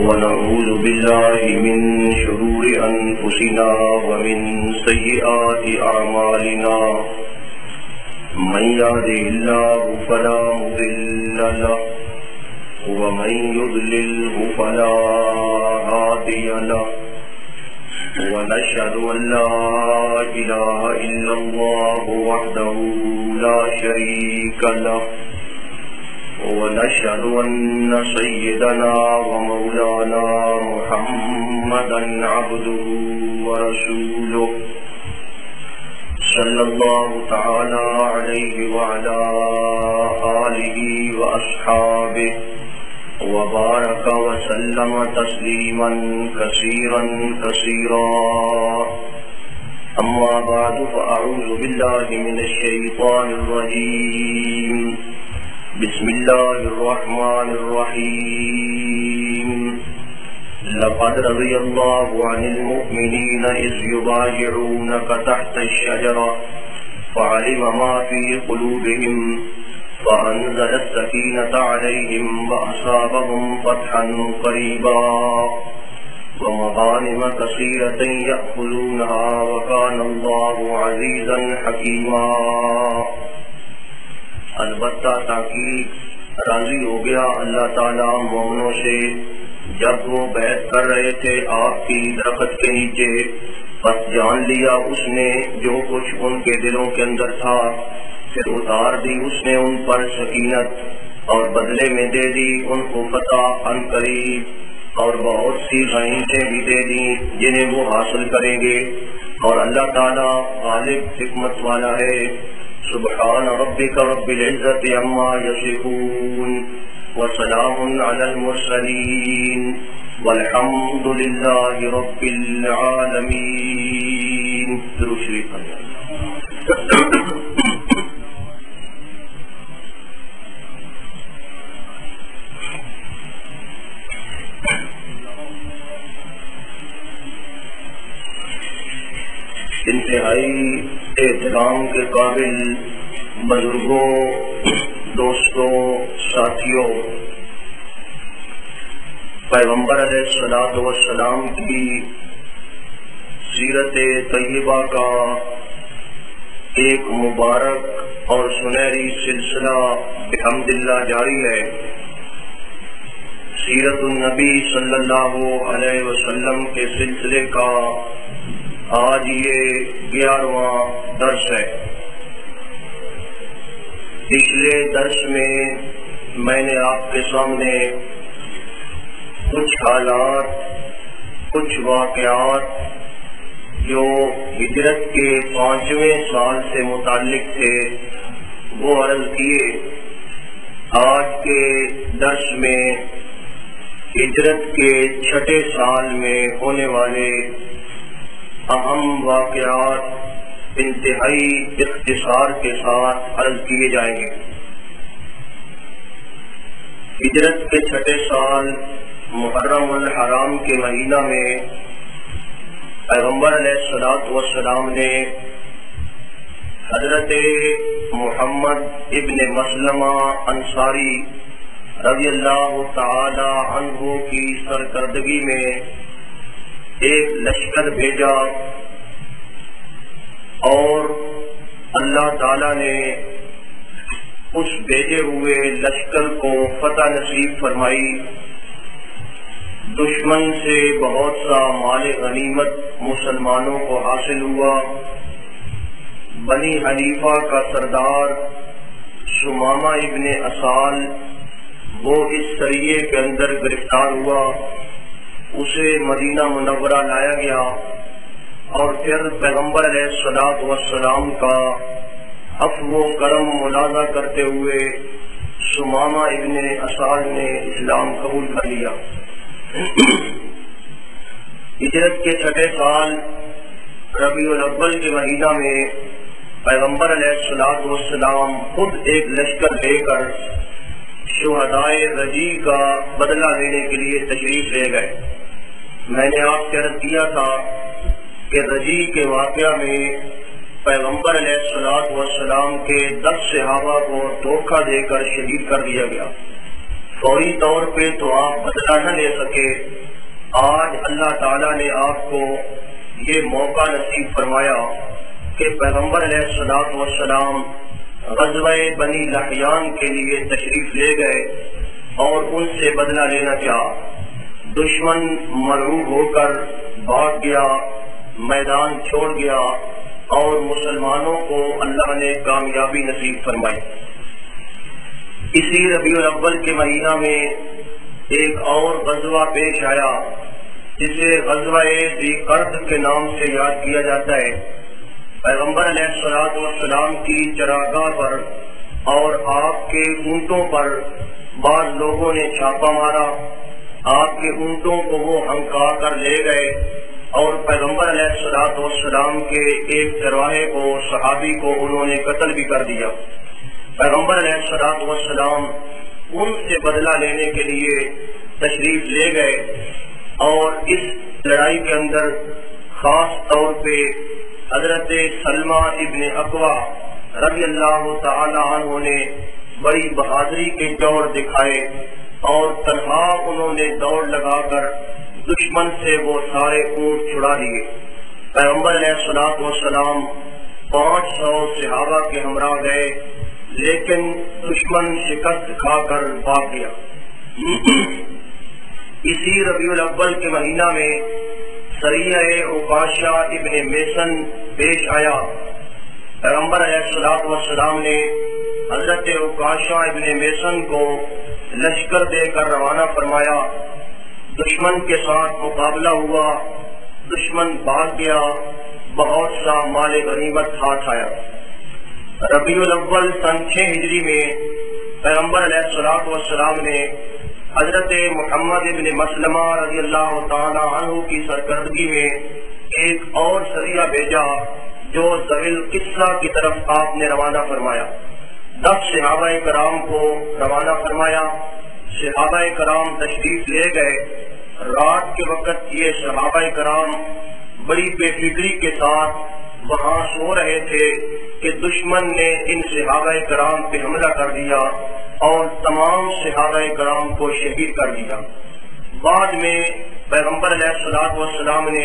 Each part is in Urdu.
ونعوذ بالله من شرور أنفسنا ومن سيئات أعمالنا من يهده الله فلا مضل له ومن يضلله فلا هادي له ونشهد أن لا إله إلا الله وحده لا شريك له ونشهد أن سيدنا ومولانا محمدا عبده ورسوله صلى الله تعالى عليه وعلى آله وأصحابه وبارك وسلم تسليما كثيرا كثيرا أما بعد فأعوذ بالله من الشيطان الرجيم بسم الله الرحمن الرحيم لقد رضي الله عن المؤمنين إذ يبايعونك تحت الشجرة فعلم ما في قلوبهم فأنزل السكينة عليهم وأصابهم فتحا قريبا ومغانم كثيرة يأخذونها وكان الله عزيزا حكيما. البتہ تاکید راضی ہو گیا اللہ تعالیٰ مومنوں سے جب وہ بیعت کر رہے تھے آپ کی درخت کے نیچے، بس جان لیا اس نے جو کچھ ان کے دلوں کے اندر تھا، پھر اتار دی اس نے ان پر سکینت اور بدلے میں دے دی ان کو فتح عنقریب، اور بہت سی غنیمتیں بھی دے دی جنہیں وہ حاصل کریں گے، اور اللہ تعالیٰ غالب حکمت والا ہے. سبحان ربك رب العزة عما يصفون وسلام على المرسلين والحمد لله رب العالمين. درود شریف انتہائی احترام کے قابل بزرگوں، دوستوں، ساتھیوں، پیغمبر علیہ الصلوۃ والسلام کی سیرت طیبہ کا ایک مبارک اور سنہری سلسلہ بحمد اللہ جاری ہے. سیرت النبی صلی اللہ علیہ وسلم کے سلسلے کا آج یہ 11واں درس ہے. پچھلے درس میں میں نے آپ کے سامنے کچھ حالات، کچھ واقعات جو ہجرت کے 5ویں سال سے متعلق تھے وہ عرض کیے. آج کے درس میں ہجرت کے 6 سال میں ہونے والے اہم واقعات انتہائی اختصار کے ساتھ عرض کیے جائیں گے. ہجرت کے 6 سال محرم الحرام کے مہینہ میں پیغمبر علیہ الصلوۃ والسلام نے حضرت محمد ابن مسلمہ انصاری رضی اللہ تعالی عنہ کی سرکردگی میں ایک لشکر بھیجا، اور اللہ تعالی نے اس بھیجے ہوئے لشکر کو فتح نصیب فرمائی. دشمن سے بہت سا مال غنیمت مسلمانوں کو حاصل ہوا. بنی حنیفہ کا سردار سمامہ ابن اسال وہ اس سریے کے اندر گرفتار ہوا، اسے مدینہ منورہ لایا گیا، اور پھر پیغمبر علیہ الصلوۃ والسلام کا عفو و کرم ملاحظہ کرتے ہوئے سمامہ ابن اسال نے اسلام قبول کر لیا. ہجرت کے 6 سال ربیع الاول کے مہینہ میں پیغمبر علیہ الصلوۃ والسلام خود ایک لشکر لے کر شہدائے رجی کا بدلہ لینے کے لیے تشریف لے گئے. میں نے آپ سے عرض کیا تھا کہ رجی کے واقعہ میں پیغمبر علیہ الصلوۃ والسلام کے 10 صحابہ کو دھوکہ دے کر شہید کر دیا گیا. فوری طور پہ تو آپ بدلہ نہ لے سکے، آج اللہ تعالیٰ نے آپ کو یہ موقع نصیب فرمایا کہ پیغمبر علیہ الصلوۃ والسلام غزوہ بنی لحیان کے لیے تشریف لے گئے اور ان سے بدلہ لینا چاہا۔ دشمن مرعوب ہو کر بھاگ گیا، میدان چھوڑ گیا اور مسلمانوں کو اللہ نے کامیابی نصیب فرمائی۔ اسی ربیع الاول کے مہینہ میں ایک اور غزوہ پیش آیا جسے غزوہ ذی قرد کے نام سے یاد کیا جاتا ہے۔ پیغمبر علیہ الصلوۃ والسلام کی چراگاہ پر اور آپ کے اونٹوں پر بعض لوگوں نے چھاپا مارا، آپ کے اونٹوں کو وہ ہنکا کر لے گئے اور پیغمبر علیہ الصلوۃ والسلام کے ایک چرواہے کو، صحابی کو انہوں نے قتل بھی کر دیا۔ پیغمبر علیہ الصلوۃ والسلام ان سے بدلہ لینے کے لیے تشریف لے گئے اور اس لڑائی کے اندر خاص طور پہ حضرت سلمہ ابن اقویٰ رضی اللہ تعالی عنہ نے بڑی بہادری کے جوہر دکھائے اور تنہا انہوں نے دوڑ لگا کر دشمن سے وہ سارے اونٹ چھڑا لیے۔ پیغمبر علیہ الصلوۃ والسلام 500 صحابہ کے ہمراہ گئے، لیکن دشمن شکست کھا کر بھاگ گیا۔ اسی ربیع الاول کے مہینہ میں سریہ عکاشہ ابن محصن پیش آیا۔ پیغمبر علیہ الصلوۃ والسلام نے حضرت عکاشہ ابن محصن کو لشکر دے کر روانہ فرمایا۔ دشمن کے ساتھ مقابلہ ہوا، دشمن بھاگ گیا، بہت سا مال غنیمت ہاتھ آیا۔ ربیع الاول سن 6 ہجری میں پیغمبر علیہ الصلوۃ والسلام نے حضرت محمد ابن مسلمہ رضی اللہ تعالی عنہ کی سرکردگی میں ایک اور سریہ بھیجا جو ذوی القصہ کی طرف آپ نے روانہ فرمایا۔ 10 صحابہ کرام کو روانہ فرمایا۔ صحابہ کرام تشریف لے گئے۔ رات کے وقت یہ صحابہ کرام بڑی بے فکری کے ساتھ وہاں سو رہے تھے کہ دشمن نے ان صحابہ کرام پہ حملہ کر دیا اور تمام صحابہ کرام کو شہید کر دیا۔ بعد میں پیغمبر علیہ الصلوۃ والسلام نے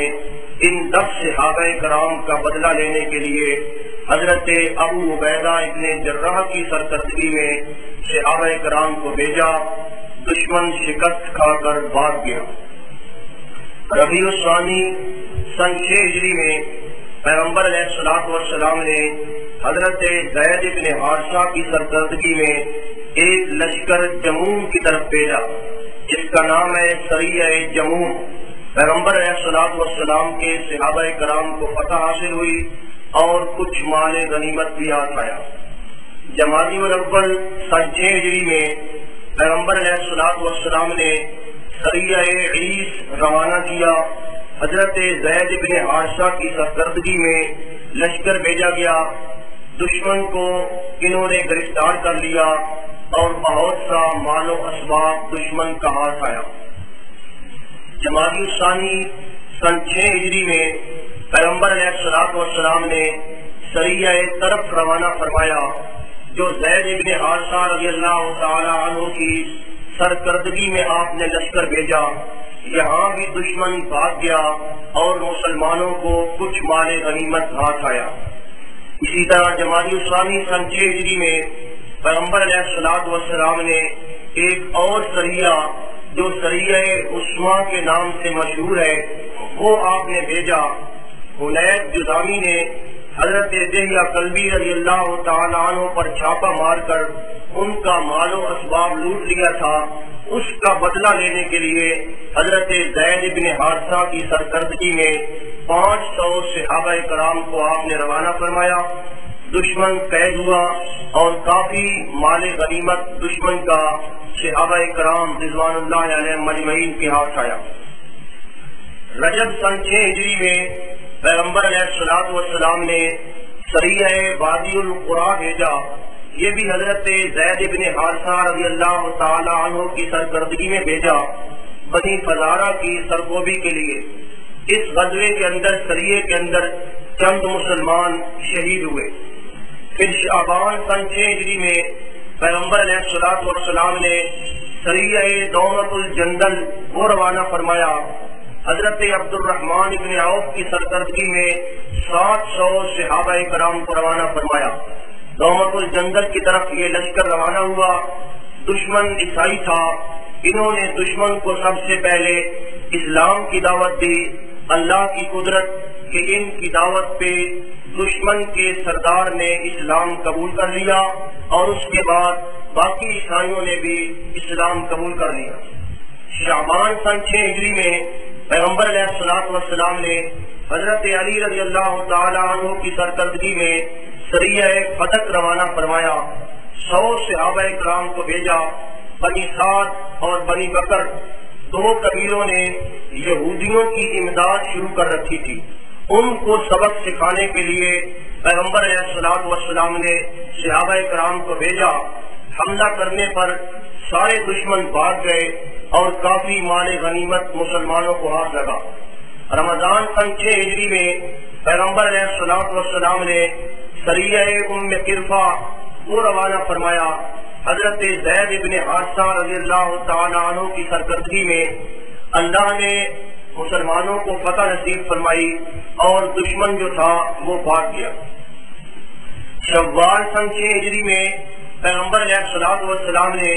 ان 10 صحابہ کرام کا بدلہ لینے کے لیے حضرت ابو عبیدہ ابن جراح کی سرکردگی میں صحابہ کرام کو بھیجا۔ دشمن شکست کھا کر بھاگ گیا۔ ربیع الثانی سن 6 ہجری میں پیغمبر علیہ الصلوۃ والسلام نے حضرت زید بن حارثہ کی سرکردگی میں ایک لشکر جموم کی طرف بھیجا جس کا نام ہے سریہ جموم۔ پیغمبر علیہ الصلوۃ والسلام کے صحابہ کرام کو فتح حاصل ہوئی اور کچھ مال غنیمت بھی ہاتھ آیا۔ جمادی الاول سن 6 ہجری میں پیغمبر علیہ الصلوۃ والسلام نے سریہ عیس روانہ کیا۔ حضرت زید بن حارثہ کی سرکردگی میں لشکر بھیجا گیا۔ دشمن کو انہوں نے گرفتار کر لیا اور بہت سا مال و اسباب دشمن کا ہاتھ آیا۔ جمادی الثانی سن 6 ہجری میں پیغمبر علیہ الصلوۃ والسلام نے سریہ طرف روانہ فرمایا جو زید بن حارثہ رضی اللہ تعالی عنہ کی سرکردگی میں آپ نے لشکر بھیجا۔ یہاں بھی دشمن بھاگ گیا اور مسلمانوں کو کچھ مال غنیمت ہاتھ آیا۔ اسی طرح جمادی الثانی سن 6 ہجری میں پیغمبر علیہ الصلوۃ والسلام نے ایک اور سریہ جو سریہ عثمان کے نام سے مشہور ہے وہ آپ نے بھیجا۔ حنید جذامی نے حضرت دہیہ کلبی رضی اللہ تعالی عنہ پر چھاپا مار کر ان کا مال و اسباب لوٹ لیا تھا، اس کا بدلہ لینے کے لیے حضرت زید بن حارثہ کی سرکردگی میں 500 صحابہ کرام کو آپ نے روانہ فرمایا۔ دشمن قید ہوا اور کافی مال غنیمت دشمن کا صحابہ کرام رضوان اللہ علیہ مجمعین کے ہاتھ آیا۔ رجب سن 6 ہجری میں پیغمبر علیہ الصلوۃ والسلام نے سریہ وادی القریٰ بھیجا۔ یہ بھی حضرت زید بن حارثہ رضی اللہ تعالی عنہ کی سرکردگی میں بھیجا بنی فزارہ کی سرگوبی کے لیے۔ اس غزوے کے اندر سریے کے اندر چند مسلمان شہید ہوئے۔ پھر شعبان سن 6 ہجری میں پیغمبر علیہ الصلوۃ والسلام نے سریہ دومت الجندل وہ روانہ فرمایا۔ حضرت عبد الرحمن ابن عوف کی سرکردگی میں 700 صحابہ کرام کو روانہ فرمایا۔ دومت الجندل کی طرف یہ لشکر روانہ ہوا۔ دشمن عیسائی تھا، انہوں نے دشمن کو سب سے پہلے اسلام کی دعوت دی۔ اللہ کی قدرت کہ ان کی دعوت پہ دشمن کے سردار نے اسلام قبول کر لیا اور اس کے بعد باقی عیسائیوں نے بھی اسلام قبول کر لیا۔ شعبان سن 6 ہجری میں پیغمبر علیہ الصلوۃ والسلام نے حضرت علی رضی اللہ تعالی عنہ کی سرکردگی میں سریہ فتح روانہ فرمایا۔ 100 صحابہ کرام کو بھیجا۔ بنی سعد اور بنی بکر 2 قبیلوں نے یہودیوں کی امداد شروع کر رکھی تھی۔ ان کو سبق سکھانے کے لیے پیغمبر علیہ الصلوۃ والسلام نے صحابہ کرام کو بھیجا۔ حملہ کرنے پر سارے دشمن بھاگ گئے اور کافی مال غنیمت مسلمانوں کو ہاتھ لگا۔ رمضان سن 6 ہجری میں پیغمبر علیہ الصلوۃ والسلام نے سریہ ام قرفہ وہ روانہ فرمایا۔ حضرت زید ابن حارثہ رضی اللہ تعالی عنہ کی سرکردگی میں اللہ نے مسلمانوں کو فتح نصیب فرمائی اور دشمن جو تھا وہ بھاگ گیا۔ شوال سن 6 ہجری میں پیغمبر علیہ الصلوۃ والسلام نے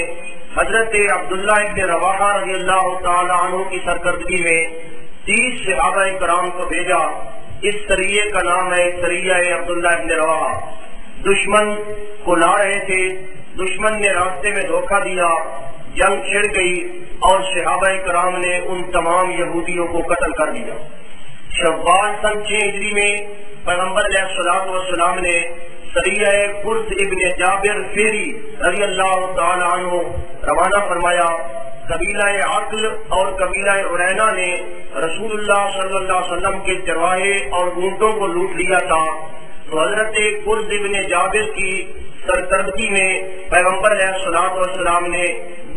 حضرت عبداللہ ابن رواحہ رضی اللہ تعالی عنہ کی سرکردگی میں 30 صحابہ کرام کو بھیجا۔ اس سریے کا نام ہے سریہ عبداللہ ابن رواحہ۔ دشمن کو لا رہے تھے، دشمن نے راستے میں دھوکہ دیا، جنگ چھڑ گئی اور صحابہ کرام نے ان تمام یہودیوں کو قتل کر دیا۔ شوال سن 6 ہجری میں پیغمبر علیہ الصلوۃ والسلام نے سریہ قرظ ابن جابر فیری رضی اللہ تعالی عنہ روانہ فرمایا۔ قبیلہ عقل اور قبیلہ عرینہ نے رسول اللہ صلی اللہ علیہ وسلم کے چرواہے اور اونٹوں کو لوٹ لیا تھا، تو حضرت قرظ ابن جابر کی سرکردگی میں پیغمبر علیہ الصلوۃ والسلام نے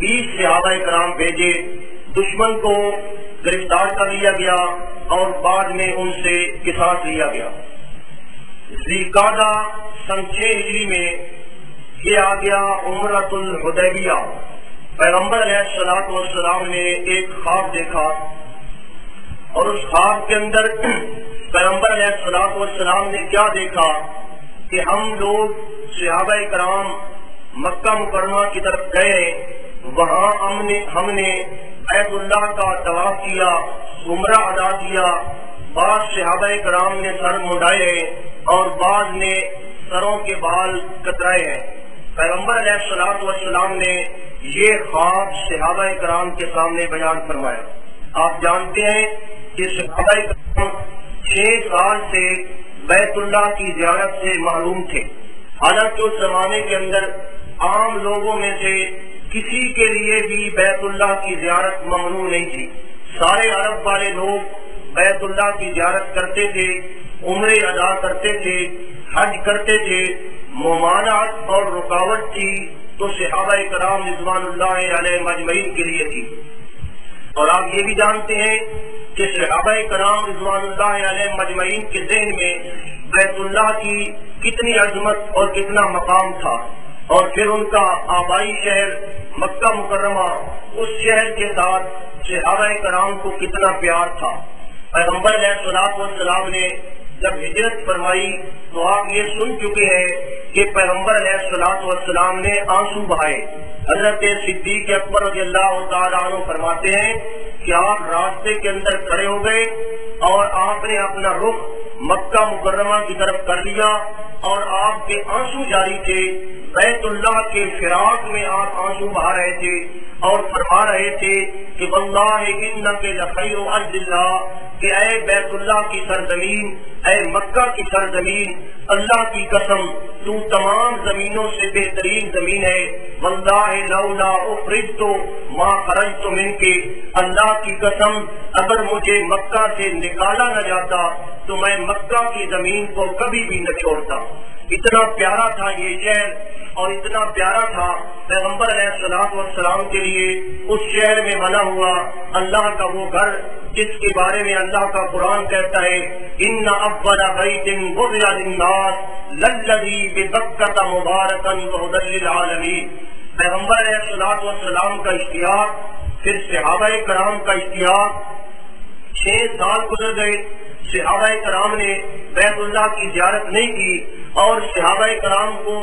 20 صحابہ کرام بھیجے۔ دشمن کو گرفتار کر لیا گیا اور بعد میں ان سے قصاص لیا گیا۔ ذوالقعدہ سن 6 ہجری میں یہ آ گیا عمرۃ الحدیبیہ۔ پیغمبر علیہ الصلوۃ والسلام نے ایک خواب دیکھا اور اس خواب کے اندر پیغمبر علیہ الصلوۃ والسلام نے کیا دیکھا کہ ہم لوگ صحابہ کرام مکہ مکرمہ کی طرف گئے، وہاں ہم نے بیت اللہ کا طواف کیا، عمرہ ادا کیا۔ بعض صحابہ کرام نے سر منڈائے اور بعض نے سروں کے بال کترائے ہیں۔ پیغمبر علیہ الصلوۃ والسلام نے یہ خواب صحابہ کرام کے سامنے بیان فرمایا۔ آپ جانتے ہیں کہ صحابہ کرام 6 سال سے بیت اللہ کی زیارت سے محروم تھے، حالانکہ اس زمانے کے اندر عام لوگوں میں سے کسی کے لیے بھی بیت اللہ کی زیارت ممنوع نہیں تھی۔ سارے عرب والے لوگ بیت اللہ کی زیارت کرتے تھے، عمرے ادا کرتے تھے، حج کرتے تھے۔ ممانعت اور رکاوٹ تھی تو صحابہ کرام رضوان اللہ علیہ مجمعین کے لیے تھی۔ اور آپ یہ بھی جانتے ہیں کہ صحابہ کرام رضوان اللہ علیہ مجمعین کے ذہن میں بیت اللہ کی کتنی عظمت اور کتنا مقام تھا، اور پھر ان کا آبائی شہر مکہ مکرمہ، اس شہر کے ساتھ صحابہ کرام کو کتنا پیار تھا۔ پیغمبر علیہ الصلوۃ والسلام نے جب ہجرت فرمائی تو آپ یہ سن چکے ہیں کہ پیغمبر علیہ الصلوۃ والسلام نے آنسو بہائے۔ حضرت صدیق اکبر رضی اللہ تعالیٰ عنہ فرماتے ہیں کہ آپ راستے کے اندر کھڑے ہو گئے اور آپ نے اپنا رخ مکہ مکرمہ کی طرف کر لیا اور آپ کے آنسو جاری تھے۔ بیت اللہ کے فراق میں آپ آنسو بہا رہے تھے اور فرما رہے تھے کہ واللہ انک لخیر ارض اللہ، کہ اے بیت اللہ کی سرزمین، اے مکہ کی سرزمین، اللہ کی قسم تو تمام زمینوں سے بہترین زمین ہے۔ واللہ لولا اخرجت ما خرجت منک، اللہ کی قسم اگر مجھے مکہ سے نکالا نہ جاتا تو میں مکہ کی زمین کو کبھی بھی نہ چھوڑتا۔ اتنا پیارا تھا یہ شہر اور اتنا پیارا تھا پیغمبر علیہ الصلوۃ والسلام کے لیے اس شہر میں بنا ہوا اللہ کا وہ گھر جس کے بارے میں اللہ کا قرآن کہتا ہے ان اول بیت وضع للناس للذی ببکۃ مبارکا وہدی للعالمین، پیغمبر علیہ الصلوۃ والسلام کا اشتیاق، پھر صحابہ کرام کا اشتیاق۔ 6 سال گزر گئے، صحابہ کرام نے بیت اللہ کی زیارت نہیں کی، اور صحابہ کرام کو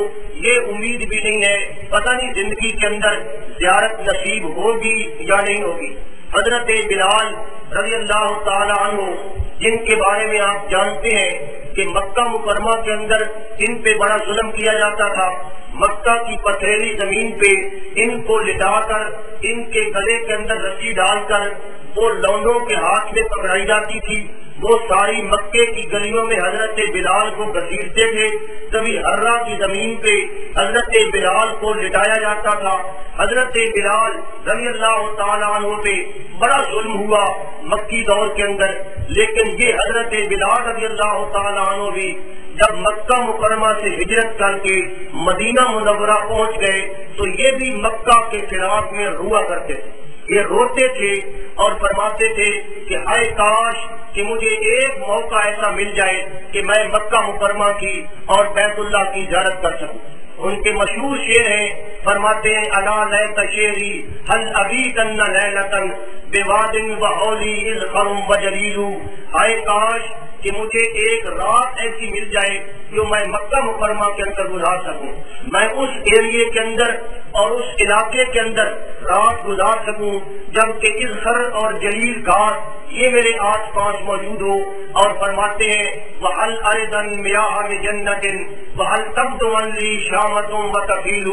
یہ امید بھی نہیں ہے، پتہ نہیں زندگی کے اندر زیارت نصیب ہوگی یا نہیں ہوگی۔ حضرت بلال رضی اللہ تعالی عنہ، جن کے بارے میں آپ جانتے ہیں کہ مکہ مکرمہ کے اندر ان پہ بڑا ظلم کیا جاتا تھا، مکہ کی پتھریلی زمین پہ ان کو لٹا کر ان کے گلے کے اندر رسی ڈال کر وہ لونڈوں کے ہاتھ میں پکڑائی جاتی تھی۔ وہ ساری مکے کی گلیوں میں حضرت بلال کو گھسیٹتے تھے، کبھی ہررا کی زمین پہ حضرت بلال کو لٹایا جاتا تھا۔ حضرت بلال رضی اللہ تعالیٰ عنہ پہ بڑا ظلم ہوا مکی دور کے اندر، لیکن یہ حضرت بلال رضی اللہ تعالیٰ عنہ بھی جب مکہ مکرمہ سے ہجرت کر کے مدینہ منورہ پہنچ گئے تو یہ بھی مکہ کے خلاف میں روا کرتے تھے، یہ روتے تھے اور فرماتے تھے کہ ہائے کاش کہ مجھے ایک موقع ایسا مل جائے کہ میں مکہ مکرمہ کی اور بیت اللہ کی زیارت کر سکوں۔ ان کے مشہور شعر ہیں، فرماتے ہیں الا لیت شعری هل ابیتن لیلۃ بواد وحولی اذ خرم وجلیل، ہائے کاش کہ مجھے ایک رات ایسی مل جائے جو میں مکہ مکرمہ کے اندر گزار سکوں، میں اس ایریے کے اندر اور اس علاقے کے اندر رات گزار سکوں جبکہ اذخر اور جلیل گھاٹ یہ میرے آس پاس موجود ہو۔ اور فرماتے ہیں وَهَلْ أَرِدًا مِيَاهَ بِجَنَّةٍ وَهَلْ تَبْدُ لِي شَامَةٌ وَتَفِيلُ،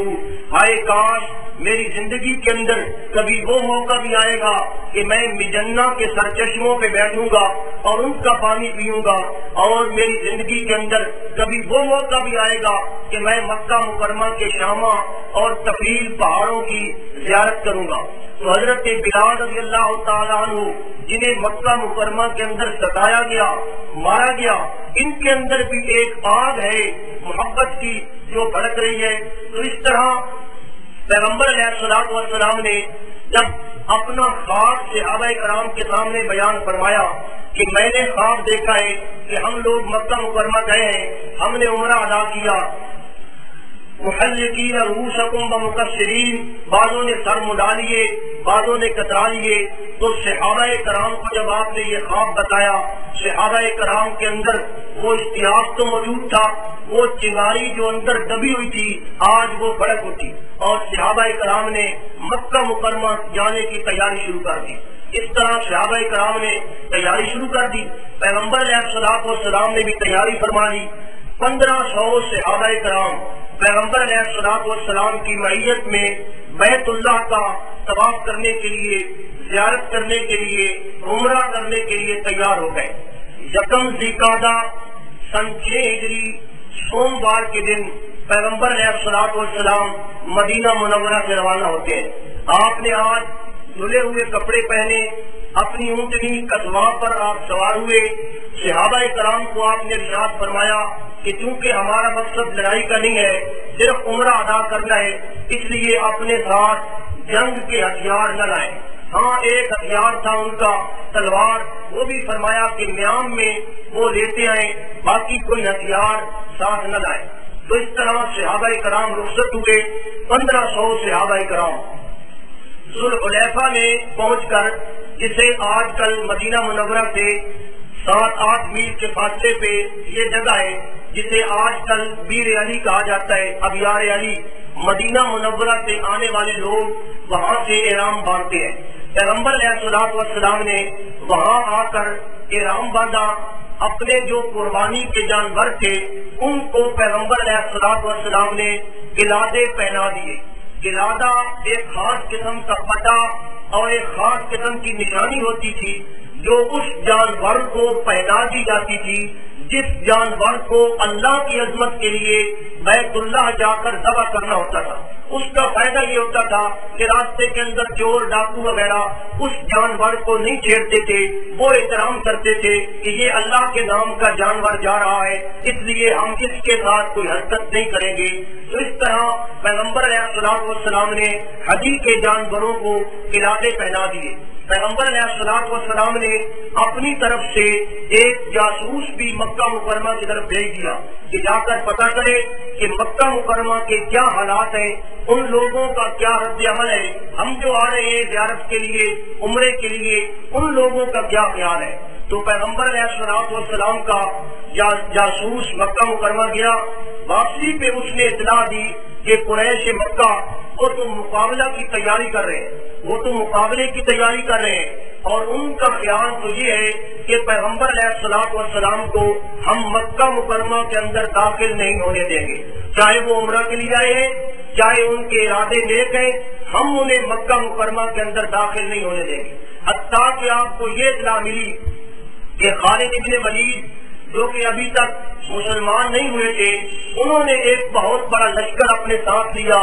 ہائے کاش میری زندگی کے اندر کبھی وہ موقع بھی آئے گا کہ میں مجنہ کے سرچشموں پہ بیٹھوں گا اور ان کا پانی پیوں گا، اور میری زندگی کے اندر کبھی وہ موقع بھی آئے گا کہ میں مکہ مکرمہ کے شامہ اور تفیل پہاڑوں کی زیارت کروں گا۔ تو حضرت بلال رضی اللہ تعالیٰ عنہ جنہیں مکہ مکرمہ کے اندر ستایا گیا، مارا گیا، ان کے اندر بھی ایک آگ ہے محبت کی جو بھڑک رہی ہے۔ تو اس طرح پیغمبر علیہ الصلوۃ والسلام نے جب اپنا خواب صحابہ کرام کے سامنے بیان فرمایا کہ میں نے خواب دیکھا ہے کہ ہم لوگ مکہ مکرمہ گئے ہیں، ہم نے عمرہ ادا کیا، محلقین رؤوسکم ومقصرین، بعضوں نے سر مڈا لیے، بعضوں نے کترا لیے۔ تو صحابہ کرام کو جب آپ نے یہ خواب بتایا، صحابہ کرام کے اندر وہ اشتیاق تو موجود تھا، وہ چنگاری جو اندر دبی ہوئی تھی آج وہ بھڑک اٹھی، اور صحابہ کرام نے مکہ مکرمہ جانے کی تیاری شروع کر دی۔ اس طرح صحابہ کرام نے تیاری شروع کر دی، پیغمبر علیہ الصلوۃ والسلام نے بھی تیاری فرما لی۔ 1500 صحابہ کرام پیغمبر علیہ الصلوۃ والسلام کی معیت میں بیت اللہ کا طواف کرنے کے لیے، زیارت کرنے کے لیے، عمرہ کرنے کے لیے تیار ہو گئے۔ یکم ذوالقعدہ سن 6 ہجری سوموار کے دن پیغمبر علیہ الصلوۃ والسلام مدینہ منورہ سے روانہ ہوتے ہیں۔ آپ نے آج دھلے ہوئے کپڑے پہنے، اپنی اونٹنی قصواں پر آپ سوار ہوئے۔ صحابہ کرام کو آپ نے ارشاد فرمایا کہ چونکہ ہمارا مقصد لڑائی کا نہیں ہے، صرف عمرہ ادا کرنا ہے، اس لیے اپنے ساتھ جنگ کے ہتھیار نہ لائیں۔ ہاں ایک ہتھیار تھا ان کا تلوار، وہ بھی فرمایا کہ میام میں وہ لیتے آئیں، باقی کوئی ہتھیار ساتھ نہ لائیں۔ تو اس طرح صحابہ کرام رخصت ہوئے، 1500 صحابہ کرام ذوالحلیفہ میں پہنچ کر، جسے آج کل مدینہ منورہ سے 7-8 میل کے فاصلے پہ یہ جگہ ہے جسے آج کل بیر علی کہا جاتا ہے، ابیار علی، مدینہ منورہ سے آنے والے لوگ وہاں سے احرام باندھتے ہیں۔ پیغمبر علیہ الصلوۃ والسلام نے وہاں آ کر احرام باندھا، اپنے جو قربانی کے جانور تھے ان کو پیغمبر علیہ الصلوۃ والسلام نے قلادے پہنا دیے۔ قلادہ ایک خاص قسم کا پٹا اور ایک خاص قسم کی نشانی ہوتی تھی جو اس جانور کو پہنا دی جاتی تھی جس جانور کو اللہ کی عظمت کے لیے بیت اللہ جا کر ذبح کرنا ہوتا تھا۔ اس کا فائدہ یہ ہوتا تھا کہ راستے کے اندر چور ڈاکو وغیرہ اس جانور کو نہیں چھیڑتے تھے، وہ احترام کرتے تھے کہ یہ اللہ کے نام کا جانور جا رہا ہے، اس لیے ہم اس کے ساتھ کوئی حرکت نہیں کریں گے۔ تو اس طرح پیغمبر علیہ الصلوۃ والسلام نے حجی کے جانوروں کو قلادے پہنا دیے۔ پیغمبر علیہ الصلوۃ والسلام نے اپنی طرف سے ایک جاسوس بھی مکہ مکرمہ کی طرف بھیج دیا کہ جا کر پتہ کرے کہ مکہ مکرمہ کے کیا حالات ہیں، ان لوگوں کا کیا رد عمل ہے، ہم جو آ رہے ہیں زیارت کے لیے، عمرے کے لیے، ان لوگوں کا کیا خیال ہے۔ تو پیغمبر علیہ الصلوۃ والسلام کا جاسوس مکہ مکرمہ گیا، واپسی پہ اس نے اطلاع دی کہ قریش مکہ وہ تو مقابلہ کی تیاری کر رہے ہیں، وہ تو مقابلے کی تیاری کر رہے ہیں، اور ان کا خیال تو یہ ہے کہ پیغمبر علیہ الصلوۃ والسلام کو ہم مکہ مکرمہ کے اندر داخل نہیں ہونے دیں گے، چاہے وہ عمرہ کے لیے آئے ہیں، چاہے ان کے ارادے نیک ہیں، ہم انہیں مکہ مکرمہ کے اندر داخل نہیں ہونے دیں گے۔ حتیٰ کہ آپ کو یہ اطلاع ملی کہ خالد ابن ولید جو کہ ابھی تک مسلمان نہیں ہوئے تھے، انہوں نے ایک بہت بڑا لشکر اپنے ساتھ لیا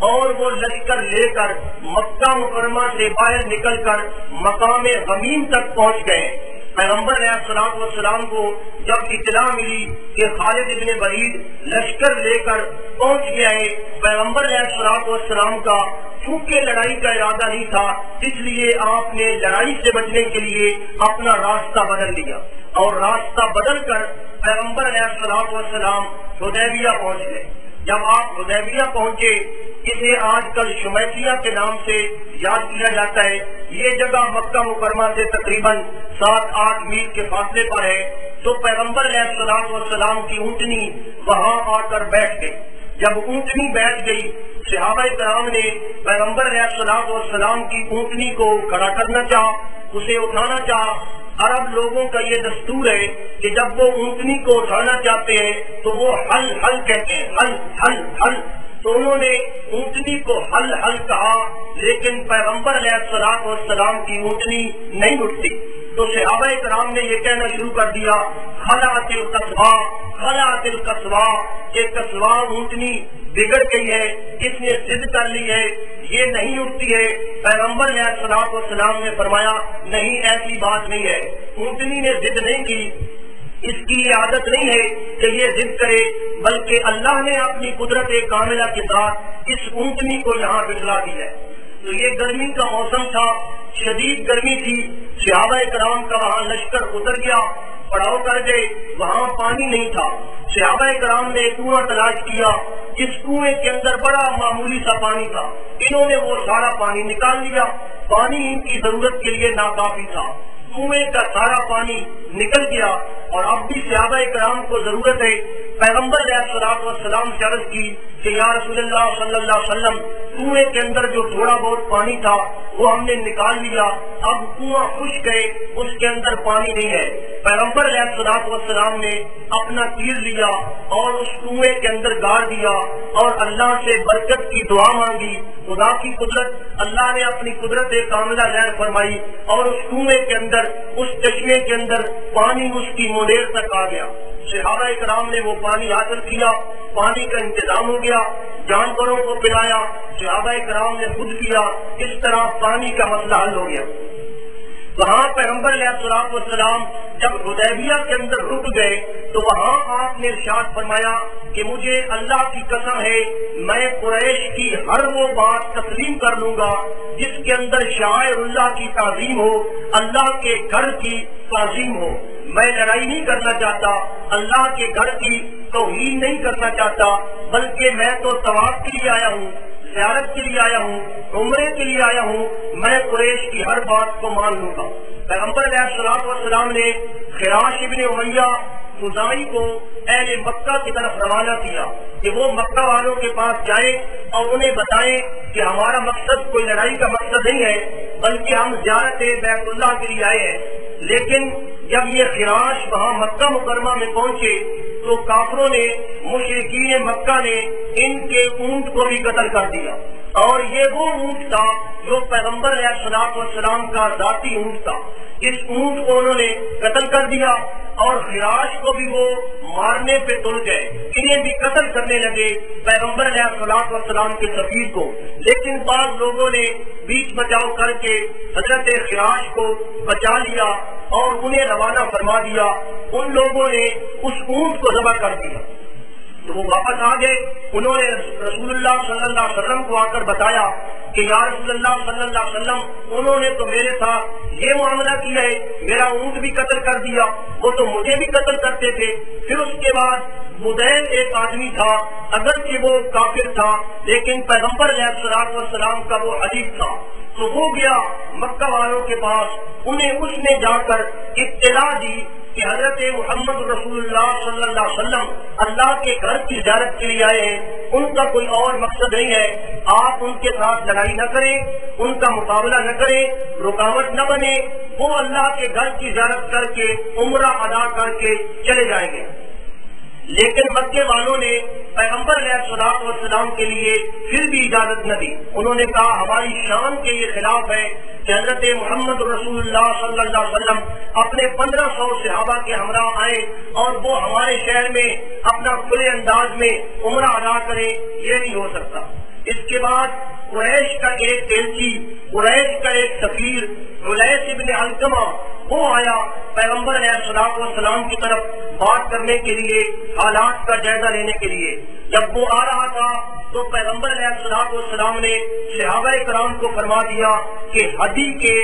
اور وہ لشکر لے کر مکہ مکرمہ سے باہر نکل کر مقام غمیم تک پہنچ گئے۔ پیغمبر علیہ الصلوۃ والسلام کو جب اطلاع ملی کہ خالد ابن ولید لشکر لے کر پہنچ گیا ہے، پیغمبر علیہ الصلوۃ والسلام کا چونکہ لڑائی کا ارادہ نہیں تھا، اس لیے آپ نے لڑائی سے بچنے کے لیے اپنا راستہ بدل لیا، اور راستہ بدل کر پیغمبر علیہ الصلوۃ والسلام حدیبیہ پہنچ گئے۔ جب آپ حدیبیہ پہنچے، اسے آج کل شمیسیہ کے نام سے یاد کیا جاتا ہے، یہ جگہ مکہ مکرمہ سے تقریباً 7-8 میل کے فاصلے پر ہے، تو پیغمبر علیہ الصلوۃ والسلام کی اونٹنی وہاں آ کر بیٹھ گئی۔ جب اونٹنی بیٹھ گئی، صحابہ کرام نے پیغمبر علیہ الصلوۃ والسلام کی اونٹنی کو کھڑا کرنا چاہا، اسے اٹھانا چاہا۔ عرب لوگوں کا یہ دستور ہے کہ جب وہ اونٹنی کو اٹھانا چاہتے ہیں تو وہ ہل ہل کہتے ہیں، ہل ہل ہل، تو انہوں نے اونٹنی کو ہل ہل کہا، لیکن پیغمبر علیہ الصلوۃ والسلام کی اونٹنی نہیں اٹھتی، تو صحابہ کرام نے یہ کہنا شروع کر دیا، خلعت القصوہ، خلعت القصوہ، کہ قصوہ اونٹنی بگڑ گئی ہے، اس نے ضد کر لی ہے، یہ نہیں اٹھتی ہے۔ پیغمبر علیہ الصلوۃ والسلام نے فرمایا نہیں، ایسی بات نہیں ہے، اونٹنی نے ضد نہیں کی، اس کی عادت نہیں ہے کہ یہ ضد کرے، بلکہ اللہ نے اپنی قدرت کاملہ کے ساتھ اس اونٹنی کو یہاں بٹھلا دی ہے۔ تو یہ گرمی کا موسم تھا، شدید گرمی تھی، صحابہ کرام کا وہاں لشکر اتر گیا، پڑاؤ کر گئے، وہاں پانی نہیں تھا۔ صحابہ کرام نے کنواں تلاش کیا، جس کنویں کے اندر بڑا معمولی سا پانی تھا، انہوں نے وہ سارا پانی نکال لیا، پانی ان کی ضرورت کے لیے ناکافی تھا، کنویں کا سارا پانی نکل گیا، اور اب بھی صحابہ کرام کو ضرورت ہے۔ پیغمبر علیہ الصلوۃ والسلام سے عرض کی کہ یا رسول اللہ صلی اللہ علیہ وسلم، کنویں کے اندر جو تھوڑا بہت پانی تھا وہ ہم نے نکال لیا، اب کنواں خشک ہے، اس کے اندر پانی نہیں ہے۔ پیغمبر علیہ الصلوۃ والسلام نے اپنا تیر لیا اور اس کنویں کے اندر گاڑ دیا اور اللہ سے برکت کی دعا مانگی۔ خدا کی قدرت، اللہ نے اپنی قدرت کاملہ ظاہر فرمائی، اور اس کنویں کے اندر، اس چشمے کے اندر پانی اس کی منیر تک آ گیا۔ صحابہ کرام نے وہ پانی حاصل کیا، پانی کا انتظام ہو گیا، جانوروں کو پلایا، صحابہ کرام نے خود پیا، اس طرح پانی کا مسئلہ حل ہو گیا۔ وہاں پیغمبر علیہ الصلوۃ والسلام جب حدیبیہ کے اندر رک گئے تو وہاں آپ نے ارشاد فرمایا کہ مجھے اللہ کی قسم ہے، میں قریش کی ہر وہ بات تسلیم کر لوں گا جس کے اندر شاعر اللہ کی تعظیم ہو، اللہ کے گھر کی تعظیم ہو۔ میں لڑائی نہیں کرنا چاہتا، اللہ کے گھر کی توہین نہیں کرنا چاہتا، بلکہ میں تو طواف کے لیے آیا ہوں، زیارت کے لیے آیا ہوں، عمرے کے لیے آیا ہوں، میں قریش کی ہر بات کو مان لوں گا۔ پیغمبر علیہ الصلوۃ والسلام نے خراش ابن امیہ خزاعی کو اہل مکہ کی طرف روانہ کیا کہ وہ مکہ والوں کے پاس جائیں اور انہیں بتائیں کہ ہمارا مقصد کوئی لڑائی کا مقصد نہیں ہے، بلکہ ہم زیارت بیت اللہ کے لیے آئے ہیں۔ لیکن جب یہ خراش وہاں مکہ مکرمہ میں پہنچے تو کافروں نے، مشرکین مکہ نے ان کے اونٹ کو بھی قتل کر دیا، اور یہ وہ اونٹ تھا جو پیغمبر علیہ الصلوۃ والسلام کا ذاتی اونٹ تھا۔ اس اونٹ کو انہوں نے قتل کر دیا اور خراش کو بھی وہ مارنے پہ تل گئے، انہیں بھی قتل کرنے لگے پیغمبر علیہ الصلوۃ والسلام کے سفیر کو۔ لیکن بعض لوگوں نے بیچ بچاؤ کر کے حضرت خراش کو بچا لیا اور انہیں روانہ فرما دیا۔ ان لوگوں نے اس اونٹ کو ذبح کر دیا تو وہ واپس آ گئے، انہوں نے رسول اللہ صلی اللہ علیہ وسلم کو آ کر بتایا کہ یا رسول اللہ صلی اللہ علیہ وسلم انہوں نے تو میرے ساتھ یہ معاملہ کیا ہے، میرا اونٹ بھی قتل کر دیا، وہ تو مجھے بھی قتل کرتے تھے۔ پھر اس کے بعد بدیل ایک آدمی تھا، اگرچہ وہ کافر تھا لیکن پیغمبر علیہ الصلوۃ والسلام کا وہ حلیف تھا، تو وہ گیا مکہ والوں کے پاس، انہیں اس نے جا کر اطلاع دی کہ حضرت محمد رسول اللہ صلی اللہ علیہ وسلم اللہ کے گھر کی زیارت کے لیے آئے ہیں، ان کا کوئی اور مقصد نہیں ہے، آپ ان کے ساتھ لڑائی نہ کریں، ان کا مقابلہ نہ کریں، رکاوٹ نہ بنے، وہ اللہ کے گھر کی زیارت کر کے عمرہ ادا کر کے چلے جائیں گے۔ لیکن مکے والوں نے پیغمبر علیہ الصلوۃ والسلام کے لیے پھر بھی اجازت نہ دی، انہوں نے کہا ہماری شان کے یہ خلاف ہے کہ حضرت محمد رسول اللہ صلی اللہ علیہ وسلم اپنے 1500 صحابہ کے ہمراہ آئے اور وہ ہمارے شہر میں اپنا کھلے انداز میں عمرہ ادا کرے، یہ نہیں ہو سکتا۔ اس کے بعد قریش کا ایک ایلچی، قریش کا ایک سفیر علیث ابن علقمہ وہ آیا پیغمبر علیہ الصلوۃ والسلام کی طرف بات کرنے کے لیے، حالات کا جائزہ لینے کے لیے۔ جب وہ آ رہا تھا تو پیغمبر علیہ الصلوۃ والسلام نے صحابہ کرام کو فرما دیا کہ ہدی کے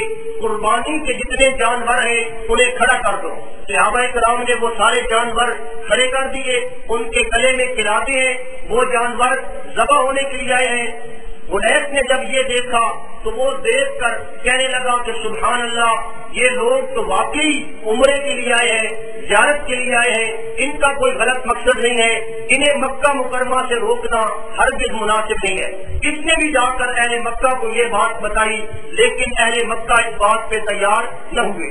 قربانی کے جتنے جانور ہیں انہیں کھڑا کر دو۔ صحابہ کرام نے وہ سارے جانور کھڑے کر دیے، ان کے گلے میں کھلاتے ہیں، وہ جانور ذبح ہونے کے لیے آئے ہیں۔ علیث نے جب یہ دیکھا تو وہ دیکھ کر کہنے لگا کہ سبحان اللہ، یہ لوگ تو واقعی عمرے کے لیے آئے ہیں، زیارت کے لیے آئے ہیں، ان کا کوئی غلط مقصد نہیں ہے، انہیں مکہ مکرمہ سے روکنا ہرگز مناسب نہیں ہے۔ اس نے بھی جا کر اہل مکہ کو یہ بات بتائی، لیکن اہل مکہ اس بات پہ تیار نہ ہوئے۔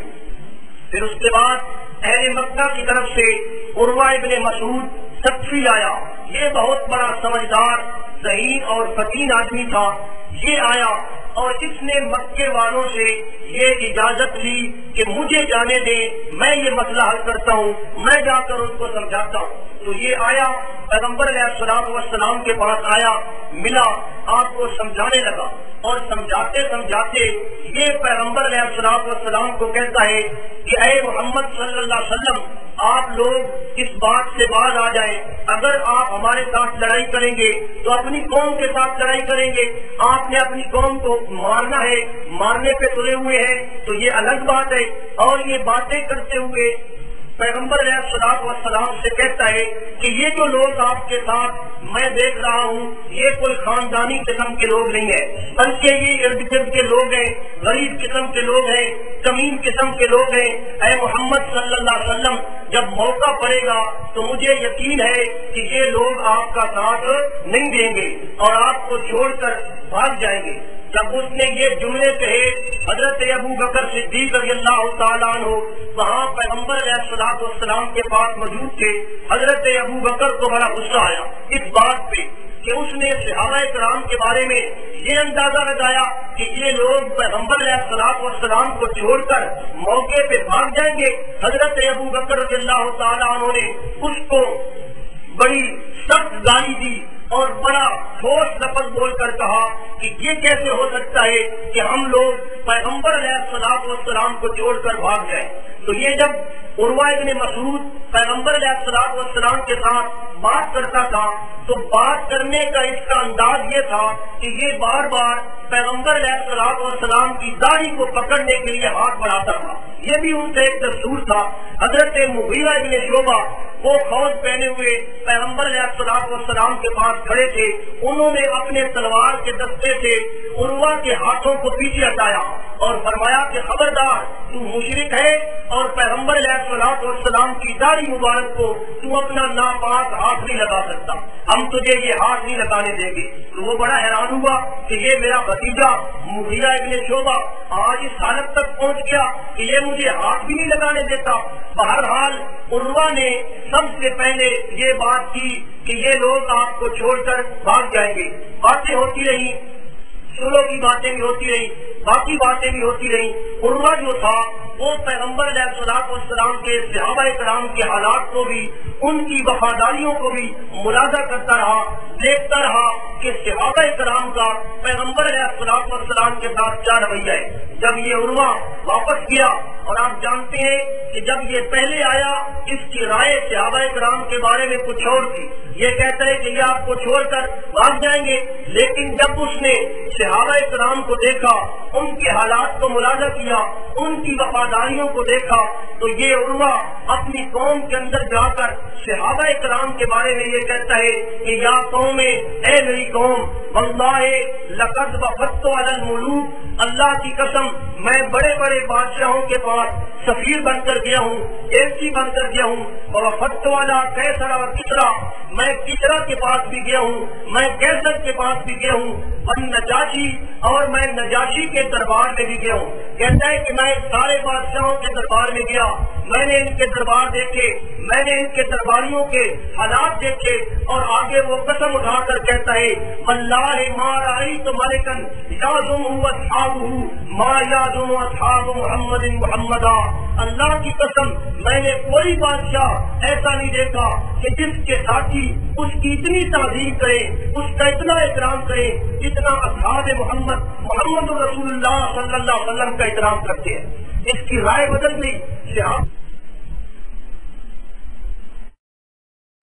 پھر اس کے بعد اہل مکہ کی طرف سے عروہ ابن مسعود ثقفی آیا، یہ بہت بڑا سمجھدار، ذہین اور فطین آدمی تھا، یہ آیا اور اس نے مکے والوں سے یہ اجازت لی کہ مجھے جانے دیں، میں یہ مسئلہ حل کرتا ہوں، میں جا کر ان کو سمجھاتا ہوں۔ تو یہ آیا پیغمبر علیہ الصلوۃ والسلام کے پاس آیا، ملا، آپ کو سمجھانے لگا اور سمجھاتے سمجھاتے یہ پیغمبر علیہ الصلوۃ والسلام کو کہتا ہے کہ اے محمد صلی اللہ علیہ وسلم، آپ لوگ اس بات سے باز آ جائیں، اگر آپ ہمارے ساتھ لڑائی کریں گے تو اپنی قوم کے ساتھ لڑائی کریں گے، آپ نے اپنی قوم کو مارنا ہے، مارنے پہ تلے ہوئے ہیں تو یہ الگ بات ہے۔ اور یہ باتیں کرتے ہوئے پیغمبر علیہ الصلوۃ والسلام سے کہتا ہے کہ یہ جو لوگ آپ کے ساتھ میں دیکھ رہا ہوں یہ کوئی خاندانی قسم کے لوگ نہیں ہیں، بلکہ یہ ارد گرد کے لوگ ہیں، غریب قسم کے لوگ ہیں، کمین قسم کے لوگ ہیں۔ اے محمد صلی اللہ علیہ وسلم، جب موقع پڑے گا تو مجھے یقین ہے کہ یہ لوگ آپ کا ساتھ نہیں دیں گے اور آپ کو چھوڑ کر بھاگ جائیں گے۔ جب اس نے یہ جملے کہے، حضرت ابو بکر صدیق رضی اللہ تعالیٰ عنہ وہاں پیغمبر علیہ الصلوۃ والسلام کے پاس موجود تھے۔ حضرت ابو بکر کو بڑا غصہ آیا اس بات پہ کہ اس نے صحابہ کرام کے بارے میں یہ اندازہ لگایا کہ یہ لوگ پیغمبر علیہ الصلوۃ والسلام کو چھوڑ کر موقع پہ بھاگ جائیں گے۔ حضرت ابو بکر رضی اللہ تعالیٰ عنہ نے اس کو بڑی سخت گالی دی اور بڑا ٹھوس لفظ بول کر کہا کہ یہ کیسے ہو سکتا ہے کہ ہم لوگ پیغمبر علیہ الصلوۃ والسلام کو چھوڑ کر بھاگ جائیں۔ تو یہ جب عروہ ابن مسعود پیغمبر علیہ الصلوۃ والسلام کے ساتھ بات کرتا تھا تو بات کرنے کا اس کا انداز یہ تھا کہ یہ بار بار پیغمبر علیہ الصلوۃ والسلام کی داڑھی کو پکڑنے کے لیے ہاتھ بڑھاتا تھا، یہ بھی ان سے ایک دستور تھا۔ حضرت مغیرہ ابن شعبہ وہ فوج پہنے ہوئے پیغمبر علیہ الصلوۃ والسلام کے پاس کھڑے تھے، انہوں نے اپنے تلوار کے دستے سے عروہ کے ہاتھوں کو پیچھے ہٹایا اور فرمایا کہ خبردار، تو مشرک ہے اور پیغمبر علیہ الصلوۃ والسلام کی داڑھی مبارک کو تو اپنا ناپاک ہاتھ نہیں لگا سکتا، ہم تجھے یہ ہاتھ نہیں لگانے دیں گے۔ تو وہ بڑا حیران ہوا کہ یہ میرا بھتیجا مغیرہ ابن شعبہ آج اس حالت تک پہنچ گیا کہ یہ مجھے ہاتھ بھی نہیں لگانے دیتا۔ بہرحال عروہ نے سب سے پہلے یہ بات کی کہ یہ لوگ آپ کو چھوڑ کر بھاگ جائیں گے۔ باتیں ہوتی رہی، سلو کی باتیں بھی ہوتی رہی، باقی باتیں بھی ہوتی رہی۔ عروہ جو تھا وہ پیغمبر علیہ الصلوۃ والسلام کے صحابہ کرام کے حالات کو بھی، ان کی وفاداریوں کو بھی ملاحظہ کرتا رہا، دیکھتا رہا کہ صحابہ کرام کا پیغمبر علیہ الصلوۃ والسلام کے ساتھ کیا رویہ ہے۔ جب یہ عروہ واپس گیا اور آپ جانتے ہیں کہ جب یہ پہلے آیا اس کی رائے صحابہ کرام کے بارے میں کچھ اور تھی، یہ کہتا ہے کہ یہ آپ کو چھوڑ کر بھاگ جائیں گے، لیکن جب اس نے صحابہ کرام کو دیکھا، ان کے حالات کو ملاحظہ کیا، ان کی وفاداریوں کو دیکھا، تو یہ عروہ اپنی قوم کے اندر جا کر صحابہ کرام کے بارے میں یہ کہتا ہے کہ یا قوم، اے میری قوم، واللہ لقد وفدت علی الملوک، اللہ کی قسم میں بڑے بڑے بادشاہوں کے پاس سفیر بن کر گیا ہوں، ایسی بن کر گیا ہوں، اور وفدت علی کیسر اور کسرا، میں کسرا کے پاس بھی گیا ہوں، میں کیسر کے پاس بھی گیا ہوں، اور نجاشی، اور میں نجاشی کے دربار میں بھی گیا ہوں۔ کہتا ہے کہ میں سارے بادشاہوں کے دربار میں گیا، میں نے ان کے دربار دیکھے، میں نے ان کے درباریوں کے حالات دیکھے، اور آگے وہ قسم اٹھا کر کہتا ہے واللہ ما رأیت ملکن یعظمہ اصحابہ ما یعظم اصحاب محمد محمدا، اللہ کی قسم میں نے کوئی بادشاہ ایسا نہیں دیکھا کہ جس کے ساتھی اس کی اتنی تعظیم کرے، اس کا اتنا احترام کرے جتنا اصحاب محمد رسول اللہ صلی اللہ علیہ وسلم کا احترام کرتے ہیں۔ اس کی رائے بدل گئی،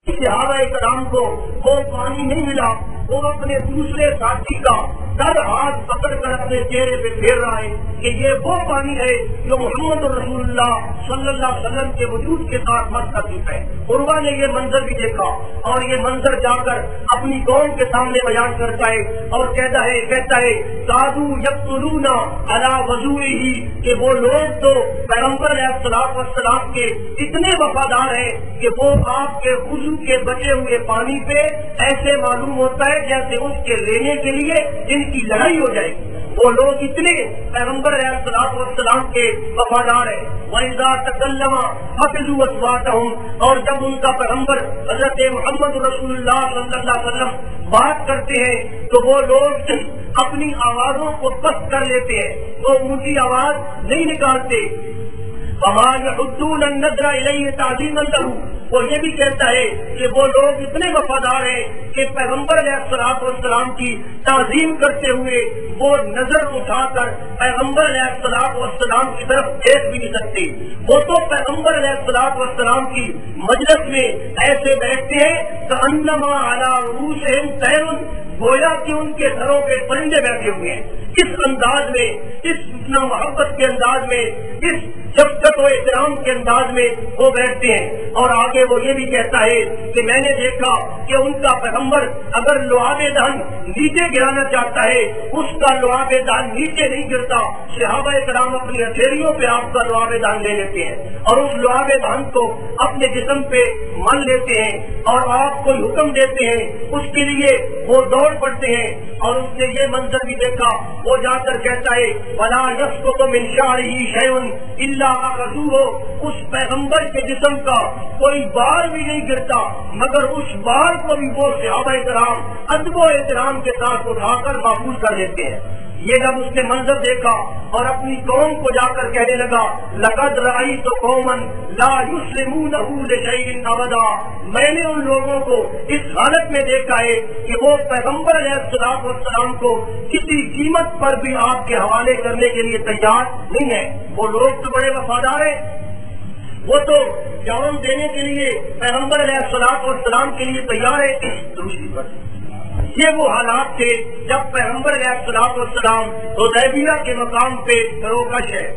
صحابہ کرام کو وہ پانی نہیں ملا، وہ اپنے دوسرے ساتھی کا سر ہاتھ پکڑ کر اپنے چہرے پہ پھیر رہا ہے کہ یہ وہ پانی ہے جو محمد رسول اللہ صلی اللہ علیہ وسلم کے وجود کے ساتھ مت کر چکا ہے۔ عروہ نے یہ منظر بھی دیکھا اور یہ منظر جا کر اپنی قوم کے سامنے بیان کرتا ہے اور کہتا ہے سادو یقتلون علی وضوئہ، کہ وہ لوگ تو پیغمبر علیہ الصلوۃ والسلام کے اتنے وفادار ہیں کہ وہ آپ کے وضو کے بچے ہوئے پانی پہ ایسے معلوم ہوتا ہے جیسے اس کے لینے کے لیے ان کی لڑائی ہو جائے گی۔ وہ لوگ اتنے پیغمبر علیہ الصلوۃ والسلام کے وفادار ہیں۔ وَإِذَا تَكَلَّمَ حَفِظُوا أَصْوَاتَهُمْ، اور جب ان کا پیغمبر حضرت محمد رسول اللہ صلی اللہ علیہ وسلم بات کرتے ہیں تو وہ لوگ اپنی آوازوں کو پست کر لیتے ہیں، وہ اونچی آواز نہیں نکالتے۔ وَمَا يَحُدُّونَ النَّظْرَ إِلَيْهِ تَعْظِيمًا لَهُ، وہ یہ بھی کہتا ہے کہ وہ لوگ اتنے وفادار ہیں کہ پیغمبر علیہ الصلوۃ والسلام کی تعظیم کرتے ہوئے وہ نظر اٹھا کر پیغمبر علیہ الصلوۃ والسلام کی طرف دیکھ بھی نہیں سکتے۔ وہ تو پیغمبر علیہ الصلوۃ والسلام کی مجلس میں ایسے بیٹھتے ہیں کأنما علی رؤوسہم طیر، گویا کہ ان کے سروں پہ پرندے بیٹھے ہوئے ہیں۔ اس انداز میں، اس محبت کے انداز میں، اس شفقت و احترام کے انداز میں وہ بیٹھتے ہیں۔ اور آگے وہ یہ بھی کہتا ہے کہ میں نے دیکھا کہ ان کا پیغمبر اگر لعاب دہن نیچے گرانا چاہتا ہے اس کا لعاب دہن نیچے نہیں گرتا، صحابہ کرام اپنی ہتھیلیوں پہ آپ کا لعاب دہن لے لیتے ہیں اور اس لعاب دہن کو اپنے جسم پہ مل لیتے ہیں اور آپ کو حکم دیتے ہیں، اس کے لیے وہ دوڑ پڑتے ہیں۔ اور اس نے یہ منظر بھی دیکھا، وہ جا کر کہتا ہے وَلَا يَسْقُطُ مِنْ شَعْرِهِ شَيْءٌ إِلَّا أَخَذُوهُ، اس پیغمبر کے جسم کا کوئی بال بھی نہیں گرتا مگر اس بال کو بھی وہ صحابہ کرام ادب و احترام کے ساتھ اٹھا کر محفوظ کر لیتے ہیں۔ یہ جب اس نے منظر دیکھا اور اپنی قوم کو جا کر کہنے لگا لقد رأیت قوما لا یسلمونہ لشیء ابدا، میں نے ان لوگوں کو اس حالت میں دیکھا ہے کہ وہ پیغمبر علیہ الصلوۃ والسلام کو کسی قیمت پر بھی آپ کے حوالے کرنے کے لیے تیار نہیں ہے۔ وہ لوگ تو بڑے وفادار ہیں، وہ تو جان دینے کے لیے پیغمبر علیہ الصلوۃ والسلام کے لیے تیار ہے۔ دوسری بات یہ وہ حالات تھے جب پیغمبر علیہ الصلوۃ والسلام حدیبیہ کے مقام پہ روکش ہے۔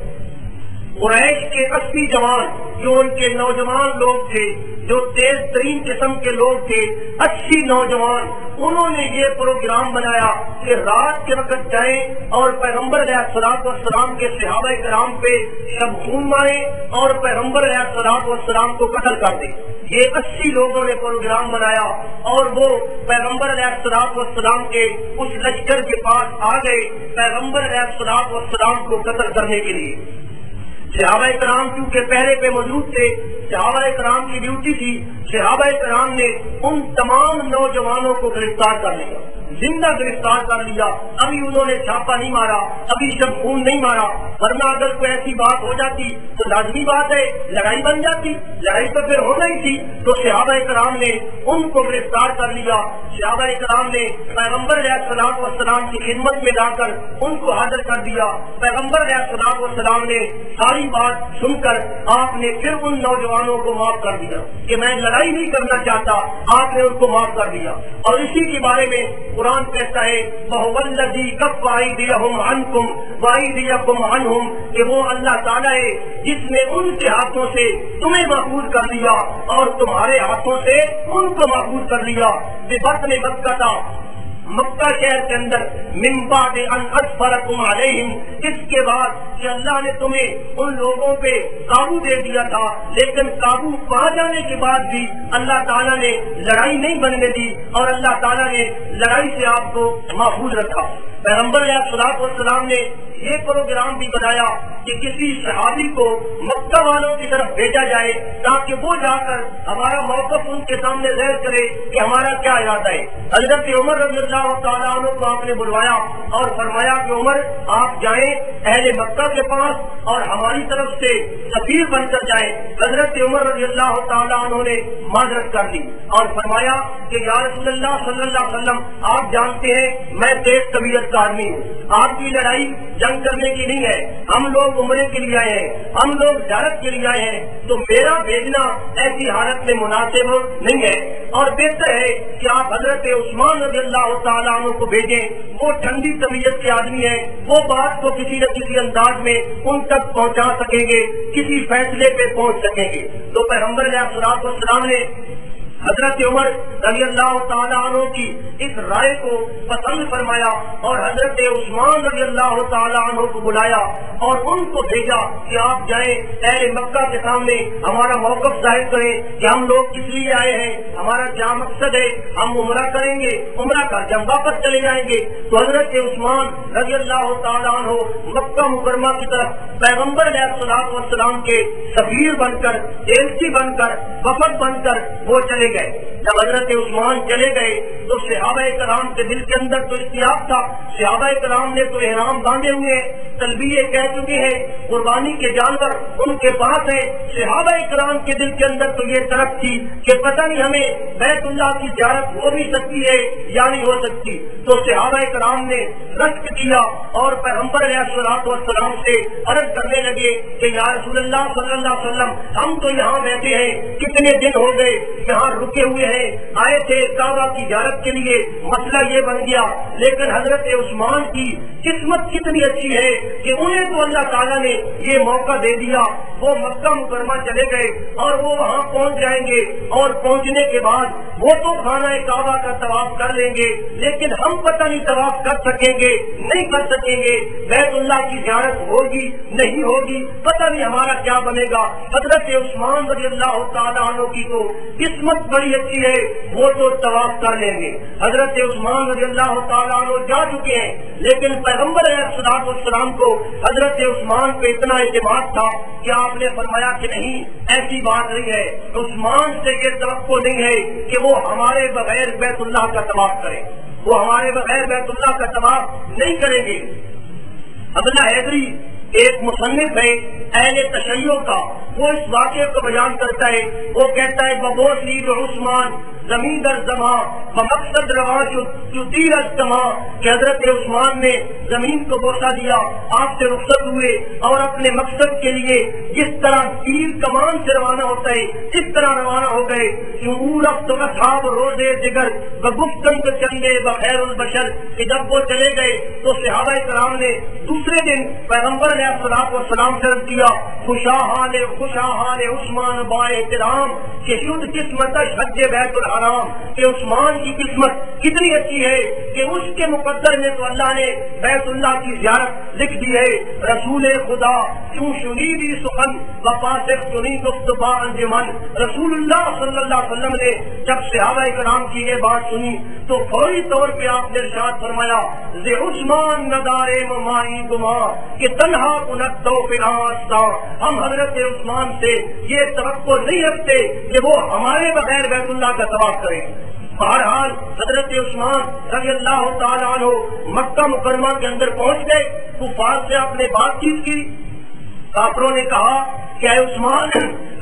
قریش کے 80 جوان جو ان کے نوجوان لوگ تھے، جو تیز ترین قسم کے لوگ تھے، 80 نوجوان، انہوں نے یہ پروگرام بنایا کہ رات کے وقت جائیں اور پیغمبر علیہ الصلوۃ والسلام کے صحابہ کرام پہ شبخون ماریں اور پیغمبر علیہ الصلوۃ والسلام کو قتل کر دیں۔ یہ 80 لوگوں نے پروگرام بنایا اور وہ پیغمبر علیہ الصلوۃ والسلام کے اس لشکر کے پاس آ گئے پیغمبر علیہ الصلوۃ والسلام کو قتل کرنے کے لیے۔ صحابہ کرام کیونکہ پہرے پہ موجود تھے، صحابہ کرام کی ڈیوٹی تھی، صحابہ کرام نے ان تمام نوجوانوں کو گرفتار کر لیا۔ زندہ گرفتار کر لیا. ابھی انہوں نے چھاپا نہیں مارا, ابھی شمخون نہیں مارا, ورنہ اگر کوئی ایسی بات ہو جاتی تو لازمی بات ہے لڑائی بن جاتی. لڑائی تو پھر ہونا ہی تھی. تو صحابہ کرام نے ان کو گرفتار کر لیا. صحابہ کرام نے پیغمبر علیہ الصلوۃ والسلام کی خدمت میں لا کر ان کو حاضر کر دیا. پیغمبر علیہ الصلوۃ والسلام نے ساری بات سن کر آپ نے پھر ان نوجوانوں کو معاف کر دیا کہ میں لڑائی نہیں کرنا چاہتا. آپ نے ان کو معاف کر دیا. اور اسی کے بارے میں قرآن کہتا ہے وَهُوَ الَّذِي كَفَّ أَيْدِيَهُمْ عَنْكُمْ وَأَيْدِيَكُمْ عَنْهُمْ کہ وہ اللہ تعالیٰ ہے جس نے ان کے ہاتھوں سے تمہیں محفوظ کر دیا اور تمہارے ہاتھوں سے ان کو محفوظ کر لیا. بِبَطْنِ مَكَّةَ مکہ شہر کے اندر من بعد ان اظفرکم علیہم اس کے بعد کہ اللہ نے تمہیں ان لوگوں پہ قابو دے دیا تھا, لیکن قابو پا جانے کے بعد بھی اللہ تعالیٰ نے لڑائی نہیں بننے دی اور اللہ تعالیٰ نے لڑائی سے آپ کو محفوظ رکھا. پیغمبر علیہ الصلوۃ والسلام نے یہ پروگرام بھی بنایا کہ کسی صحابی کو مکہ والوں کی طرف بھیجا جائے تاکہ وہ جا کر ہمارا موقف ان کے سامنے ظاہر کرے کہ ہمارا کیا ارادہ ہے. حضرت عمر رضی اللہ تعالیٰ عنہ کو آپ نے بلوایا اور فرمایا کہ عمر آپ جائیں اہل مکہ کے پاس اور ہماری طرف سے سفیر بن کر جائیں. حضرت عمر رضی اللہ تعالیٰ عنہ نے معذرت کر دی اور فرمایا کہ یا رسول اللہ صلی اللہ علیہ وسلم آپ جانتے ہیں میں تیز طبیعت کا آدمی ہوں. آپ کی لڑائی جنگ کرنے کی نہیں ہے, ہم لوگ عمرے کے لیے آئے ہیں, ہم لوگ زیارت کے لیے آئے ہیں, تو میرا بھیجنا ایسی حالت میں مناسب نہیں ہے اور بہتر ہے کہ آپ حضرت عثمان رضی اللہ تعالیٰ عنہ کو بھیجیں. وہ ٹھنڈی طبیعت کے آدمی ہیں, وہ بات کو کسی نہ کسی انداز میں ان تک پہنچا سکیں گے, کسی فیصلے پہ پہنچ سکیں گے. تو پیغمبر علیہ الصلوۃ والسلام نے حضرت عمر رضی اللہ تعالیٰ عنہ کی اس رائے کو پسند فرمایا اور حضرت عثمان رضی اللہ تعالیٰ عنہ کو بلایا اور ان کو بھیجا کہ آپ جائیں اہل مکہ کے سامنے ہمارا موقف ظاہر کریں کہ ہم لوگ کس لیے آئے ہیں, ہمارا کیا مقصد ہے, ہم عمرہ کریں گے, عمرہ کا جب واپس چلے جائیں گے. تو حضرت عثمان رضی اللہ تعالیٰ عنہ مکہ مکرمہ کی طرف پیغمبر علیہ الصلوۃ والسلام کے سفیر بن کر, ایلچی بن کر, وفد بن کر وہ چلے گئے. جب حضرت عثمان چلے گئے تو صحابہ کرام کے دل کے اندر تو اشتیاق تھا. صحابہ کرام نے تو احرام باندھے ہوئے, تلبیہ کہہ چکے ہیں, قربانی کے جانور ان کے پاس ہیں. صحابہ کرام کے دل کے اندر تو یہ طرف تھی کہ پتہ نہیں ہمیں بیت اللہ کی زیارت ہو بھی سکتی ہے یا نہیں ہو سکتی. تو صحابہ کرام نے رشک کیا اور پیغمبر علیہ الصلوۃ والسلام سے عرض کرنے لگے کہ یا رسول اللہ صلی اللہ علیہ وسلم ہم تو یہاں بیٹھے ہیں, کتنے دن ہو گئے یہاں رکے ہوئے ہیں, آئے تھے کعبہ کی زیارت کے لیے, مسئلہ یہ بن گیا. لیکن حضرت عثمان کی قسمت کتنی اچھی ہے کہ انہیں تو اللہ تعالیٰ نے یہ موقع دے دیا. وہ مکہ مکرمہ چلے گئے اور وہ وہاں پہنچ جائیں گے اور پہنچنے کے بعد وہ تو خانہ کعبہ کا طواف کر لیں گے, لیکن ہم پتہ نہیں طواف کر سکیں گے نہیں کر سکیں گے, بیت اللہ کی زیارت ہوگی نہیں ہوگی, پتہ نہیں ہمارا کیا بنے گا. حضرت عثمان رضی اللہ تعالیٰ عنہ کی تو قسمت بڑی اچھی ہے, وہ تو طواف کر لیں گے. حضرت عثمان رضی اللہ تعالیٰ عنہ جا چکے ہیں, لیکن پیغمبر علیہ الصلوۃ والسلام کو حضرت عثمان پہ اتنا اعتماد تھا کہ آپ نے فرمایا کہ نہیں ایسی بات نہیں ہے, عثمان سے یہ توقع نہیں ہے کہ وہ ہمارے بغیر بیت اللہ کا طواف کریں, وہ ہمارے بغیر بیت اللہ کا طواف نہیں کریں گے. عبداللہ حیدری ایک مصنف ہے اہل تشیع کا, وہ اس واقعے کو بیان کرتا ہے. وہ کہتا ہے ببوسی عثمان زمین در زمان بمقصد رواج تیر السما کہ حضرت عثمان نے زمین کو بوسہ دیا, آپ سے رخصت ہوئے اور اپنے مقصد کے لیے جس طرح تیر کمان سے روانہ ہوتا ہے اس طرح روانہ ہو گئے. اصحاب روزے جگر بگفتن چندے بخیر البشر کہ جب وہ چلے گئے تو صحابہ کرام نے دوسرے دن پیغمبر علیہ الصلوۃ والسلام سے عرض کیا خوشاحال عثمان با احترام کہ شد قسمت حج بیت الحرام کہ عثمان کی قسمت کتنی اچھی ہے کہ اس کے مقدر میں تو اللہ نے بیت اللہ کی زیارت لکھ دی ہے. رسول خدا کیوں شنیدی سخن وفاسق سنی گفتبا انجمن, رسول اللہ صلی اللہ علیہ وسلم نے جب صحابہ کرام کی یہ بات سنی تو فوری طور پہ آپ نے ارشاد فرمایا ذی عثمان ندارے ممائی گما کہ تنہا کنت دو فراستہ, ہم حضرت عثمان سے یہ توقع نہیں رکھتے کہ وہ ہمارے بغیر بیت اللہ کا طواف کریں. بہرحال حضرت عثمان رضی اللہ تعالیٰ عنہ مکہ مکرمہ کے اندر پہنچ گئے، کفار سے آپ نے بات چیت کی. کافروں نے کہا کہ اے عثمان،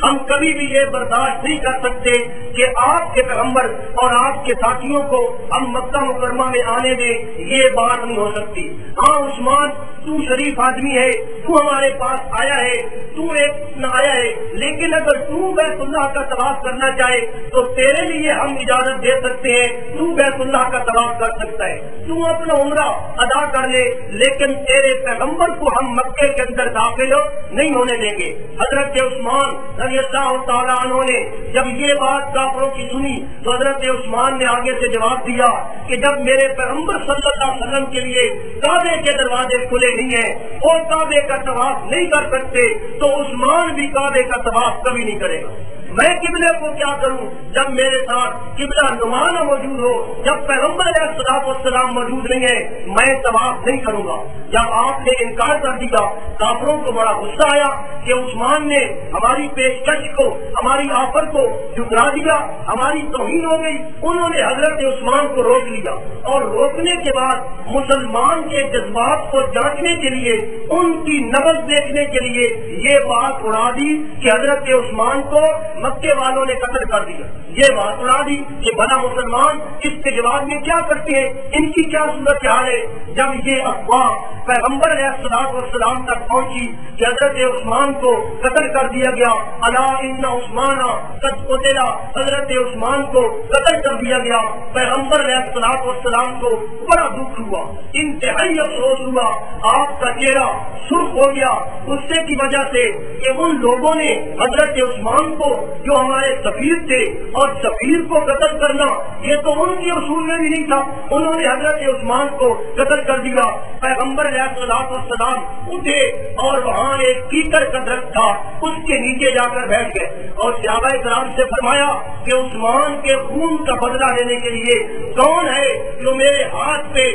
ہم کبھی بھی یہ برداشت نہیں کر سکتے کہ آپ کے پیغمبر اور آپ کے ساتھیوں کو ہم مکہ مکرمہ میں آنے دیں، یہ بات نہیں ہو سکتی. ہاں عثمان، تو شریف آدمی ہے، تو ہمارے پاس آیا ہے، تو ایک نہ آیا ہے، لیکن اگر تو بیت اللہ کا طواف کرنا چاہے تو تیرے لیے ہم اجازت دے سکتے ہیں، تو بیت اللہ کا طواف کر سکتا ہے، تو اپنا عمرہ ادا کر لے، لیکن تیرے پیغمبر کو ہم مکے کے اندر داخل نہیں ہونے دیں گے. حضرت عثمان رضی اللہ تعالیٰ عنہ نے جب یہ بات کافروں کی سنی تو حضرت عثمان نے آگے سے جواب دیا کہ جب میرے پیغمبر صلی اللہ علیہ وسلم کے لیے کعبے کے دروازے کھلے نہیں ہیں، وہ کعبے کا طواف نہیں کر سکتے، تو عثمان بھی کعبے کا طواف کبھی نہیں کرے گا. میں قبلے کو کیا کروں جب میرے ساتھ قبلہ نمانا موجود ہو، جب پیغمبر علیہ الصلوۃ والسلام موجود نہیں ہے، میں طواف نہیں کروں گا. جب آپ نے انکار کر دیا، کافروں کو بڑا غصہ آیا کہ عثمان نے ہماری پیشکش کو، ہماری آفر کو ٹھکرا دیا، ہماری توہین ہو گئی. انہوں نے حضرت عثمان کو روک لیا، اور روکنے کے بعد مسلمان کے جذبات کو جانچنے کے لیے، ان کی نبض دیکھنے کے لیے یہ بات اڑا دی کہ حضرت عثمان کو مکے والوں نے قتل کر دیا. یہ بات اڑا دی کہ بھلا مسلمان اس کے جواب میں کیا کرتے ہیں، ان کی کیا صورت حال ہے. جب یہ افواہ پیغمبر علیہ الصلوۃ والسلام تک پہنچی کہ حضرت عثمان کو قتل کر دیا گیا، الا ان عثمان قد قتل، حضرت عثمان کو قتل کر دیا گیا، پیغمبر علیہ الصلوۃ والسلام کو بڑا دکھ ہوا، انتہائی افسوس ہوا، آپ کا چہرہ سرخ ہو گیا غصے کی وجہ سے کہ ان لوگوں نے حضرت عثمان کو، جو ہمارے سفیر تھے، اور سفیر کو قتل کرنا یہ تو ان کے اصول میں بھی نہیں تھا، انہوں نے حضرت عثمان کو قتل کر دیا. پیغمبر علیہ الصلوۃ والسلام اٹھے اور وہاں ایک کیکر کا درخت تھا، اس کے نیچے جا کر بیٹھ گئے اور صحابہ کرام سے فرمایا کہ عثمان کے خون کا بدلہ لینے کے لیے کون ہے جو میرے ہاتھ پہ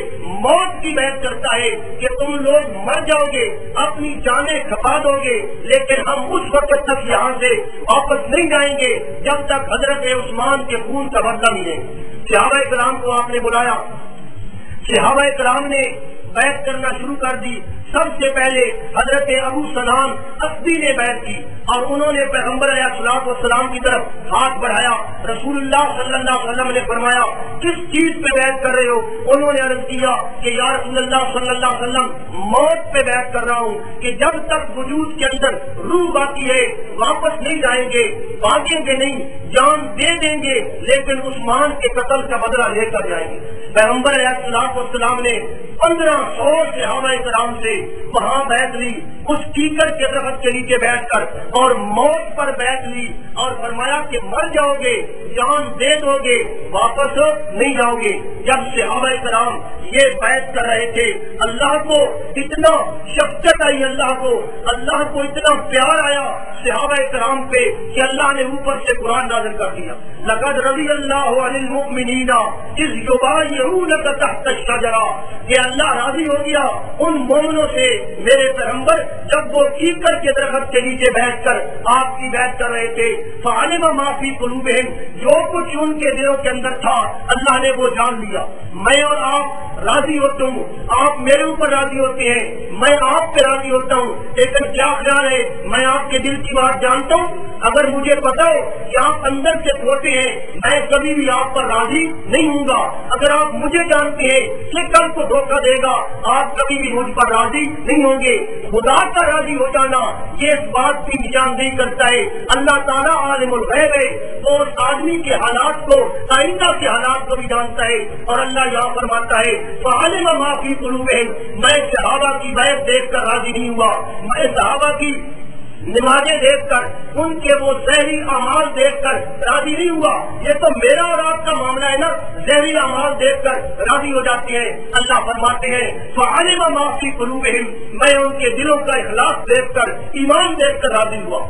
موت کی بیعت کرتا ہے کہ تم لوگ مر جاؤ گے، اپنی جانیں کھپا دو گے، لیکن ہم اس وقت تک یہاں سے واپس نہیں جائیں گے جب تک حضرت عثمان کے خون کا بدلہ ملے. صحابہ کرام کو آپ نے بلایا، صحابہ کرام نے بیعت کرنا شروع کر دی. سب سے پہلے حضرت ابو سلام اسدی نے بیعت کی اور انہوں نے پیغمبر علیہ الصلوۃ والسلام کی طرف ہاتھ بڑھایا. رسول اللہ صلی اللہ علیہ وسلم نے فرمایا کس چیز پہ بیعت کر رہے ہو؟ انہوں نے عرض کیا کہ یا رسول اللہ صلی اللہ علیہ وسلم موت پہ بیعت کر رہا ہوں کہ جب تک وجود کے اندر روح باقی ہے واپس نہیں جائیں گے، بھاگیں گے نہیں، جان دے دیں گے، لیکن عثمان کے قتل کا بدلہ لے کر جائیں گے. پیغمبر علیہ الصلوۃ والسلام نے 1500 صحابہ کرام سے وہاں بیعت لی، اس کیکر کے درخت کے نیچے بیٹھ کر، اور موت پر بیعت لی اور فرمایا کہ مر جاؤ گے، جان دے دو گے، واپس نہیں جاؤ گے. جب صحابہ کرام یہ بیعت کر رہے تھے، اللہ کو اتنا شفقت آئی، اللہ کو اتنا پیار آیا صحابہ کرام پہ کہ اللہ نے اوپر سے قرآن نازل کر دیا. لقد رضی اللہ عن المؤمنین اذ یبایعونک تحت الشجرہ، کہ اللہ راضی ہو گیا ان مومنوں سے میرے پیغمبر جب وہ کیکر کے درخت کے نیچے بیٹھ کر آپ کی بیعت کر رہے تھے. فعلم ما فی قلوبہم، جو کچھ ان کے دلوں کے اندر تھا اللہ نے وہ جان لیا. میں اور آپ راضی ہوتا ہوں، آپ میرے اوپر راضی ہوتے ہیں، میں آپ پہ راضی ہوتا ہوں، لیکن کیا خیال ہے میں آپ کے دل کی بات جانتا ہوں. اگر مجھے پتا ہو کہ آپ اندر سے کھوتے ہیں میں کبھی بھی آپ پر راضی نہیں ہوں گا. اگر آپ مجھے جانتے ہیں کہ کل کو دھوکہ دے گا آپ کبھی بھی مجھ پر راضی نہیں ہوں گے. خدا کا راضی ہو جانا یہ اس بات کی نشاندہی کرتا ہے اللہ تعالیٰ عالم الغیب ہے، وہ اس آدمی کے حالات کو، آئندہ کے حالات کو بھی جانتا ہے. اور اللہ یہاں فرماتا ہے فعلم ما فی قلوبہم، میں صحابہ کی بیعت دیکھ کر راضی نہیں ہوا، میں صحابہ کی نمازیں دیکھ کر، ان کے وہ ظاہری اعمال دیکھ کر راضی نہیں ہوا. یہ تو میرا اور آپ کا معاملہ ہے نا، ظاہری اعمال دیکھ کر راضی ہو جاتے ہیں. اللہ فرماتے ہیں فعلم ما فی قلوبہم، میں ان کے دلوں کا اخلاص دیکھ کر، ایمان دیکھ کر راضی ہوا.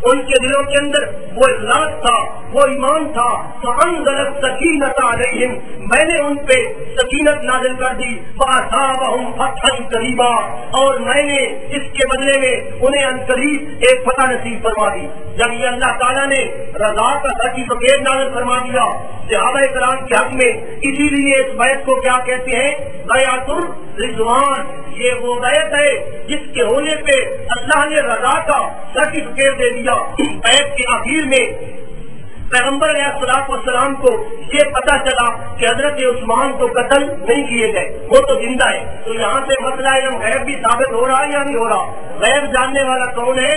ان کے دلوں کے اندر وہ اخلاص تھا، وہ ایمان تھا. فَأَنزَلَ السَّكِينَةَ عَلَيْهِمْ، میں نے ان پہ سکینت نازل کر دی. فَأَصَابَهُمْ فَتْحًا قَرِيبًا، اور میں نے اس کے بدلے میں انہیں عنقریب ایک فتح نصیب فرما دی. جب یہ اللہ تعالیٰ نے رضا کا سرٹیفکیٹ نازل فرما دیا صحابہ کرام کے حق میں، اسی لیے اس بیعت کو کیا کہتے ہیں؟ بیعۃ الرضوان. یہ وہ بیعت ہے جس کے ہونے پہ اللہ نے رضا کا سرٹیفکیٹ دے دیا. بیعت کے آخر میں پیغمبر علیہ الصلوۃ والسلام کو یہ پتہ چلا کہ حضرت عثمان تو قتل نہیں کیے گئے، وہ تو زندہ ہے. تو یہاں سے مسئلہ علم غیب بھی ثابت ہو رہا ہے یا نہیں ہو رہا؟ غیب جاننے والا کون ہے؟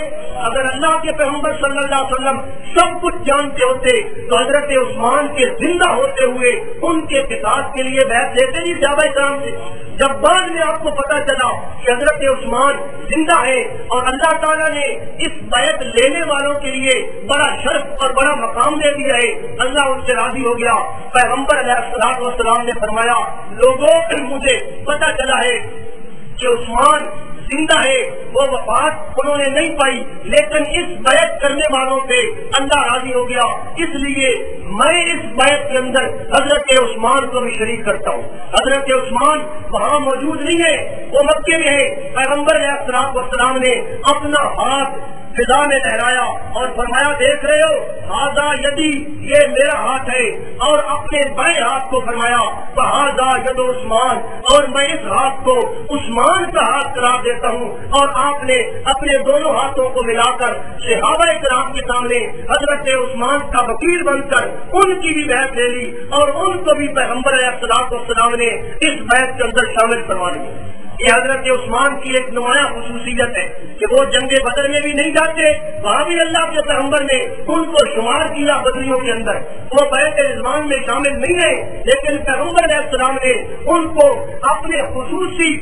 اگر اللہ کے پیغمبر صلی اللہ علیہ وسلم سب کچھ جانتے ہوتے تو حضرت عثمان کے زندہ ہوتے ہوئے ان کے قصاص کے لیے بیعت لیتے نہیں صحابہ کرام سے. جب بعد میں آپ کو پتہ چلا کہ حضرت عثمان زندہ ہے اور اللہ تعالیٰ نے اس بیعت لینے والوں کے لیے بڑا شرف اور بڑا مقام دے دیا ہے، اللہ ان سے راضی ہو گیا. پیغمبر علیہ الصلوۃ والسلام نے فرمایا لوگوں مجھے پتہ چلا ہے کہ عثمان زندہ ہے، وہ وفات انہوں نے نہیں پائی، لیکن اس بیعت کرنے والوں پہ اللہ راضی ہو گیا، اس لیے میں اس بیعت کے اندر حضرت عثمان کو بھی شریک کرتا ہوں. حضرت عثمان وہاں موجود نہیں ہے، وہ مکے میں ہے. پیغمبر علیہ الصلوۃ والسلام نے اپنا ہاتھ فضا میں لہرایا اور فرمایا دیکھ رہے ہو ہاذا یدی، یہ میرا ہاتھ ہے، اور اپنے بائیں ہاتھ کو فرمایا فہذا ید عثمان، اور میں اس ہاتھ کو عثمان کا ہاتھ قرار دیتا ہوں. اور آپ نے اپنے دونوں ہاتھوں کو ملا کر صحابہ کرام کے سامنے حضرت عثمان کا وکیل بن کر ان کی بھی بیعت لے لی اور ان کو بھی پیغمبر علیہ الصلوۃ والسلام نے اس بیعت کے اندر شامل کروا لیا. یہ حضرت عثمان کی ایک نمایاں خصوصیت ہے کہ وہ جنگ بدر میں بھی نہیں جاتے، وہاں بھی اللہ کے پیغمبر نے ان کو شمار کیا بدریوں کے اندر. وہ بیعت رضوان میں شامل نہیں ہے، لیکن پیغمبر علیہ السلام نے ان کو اپنے خصوصی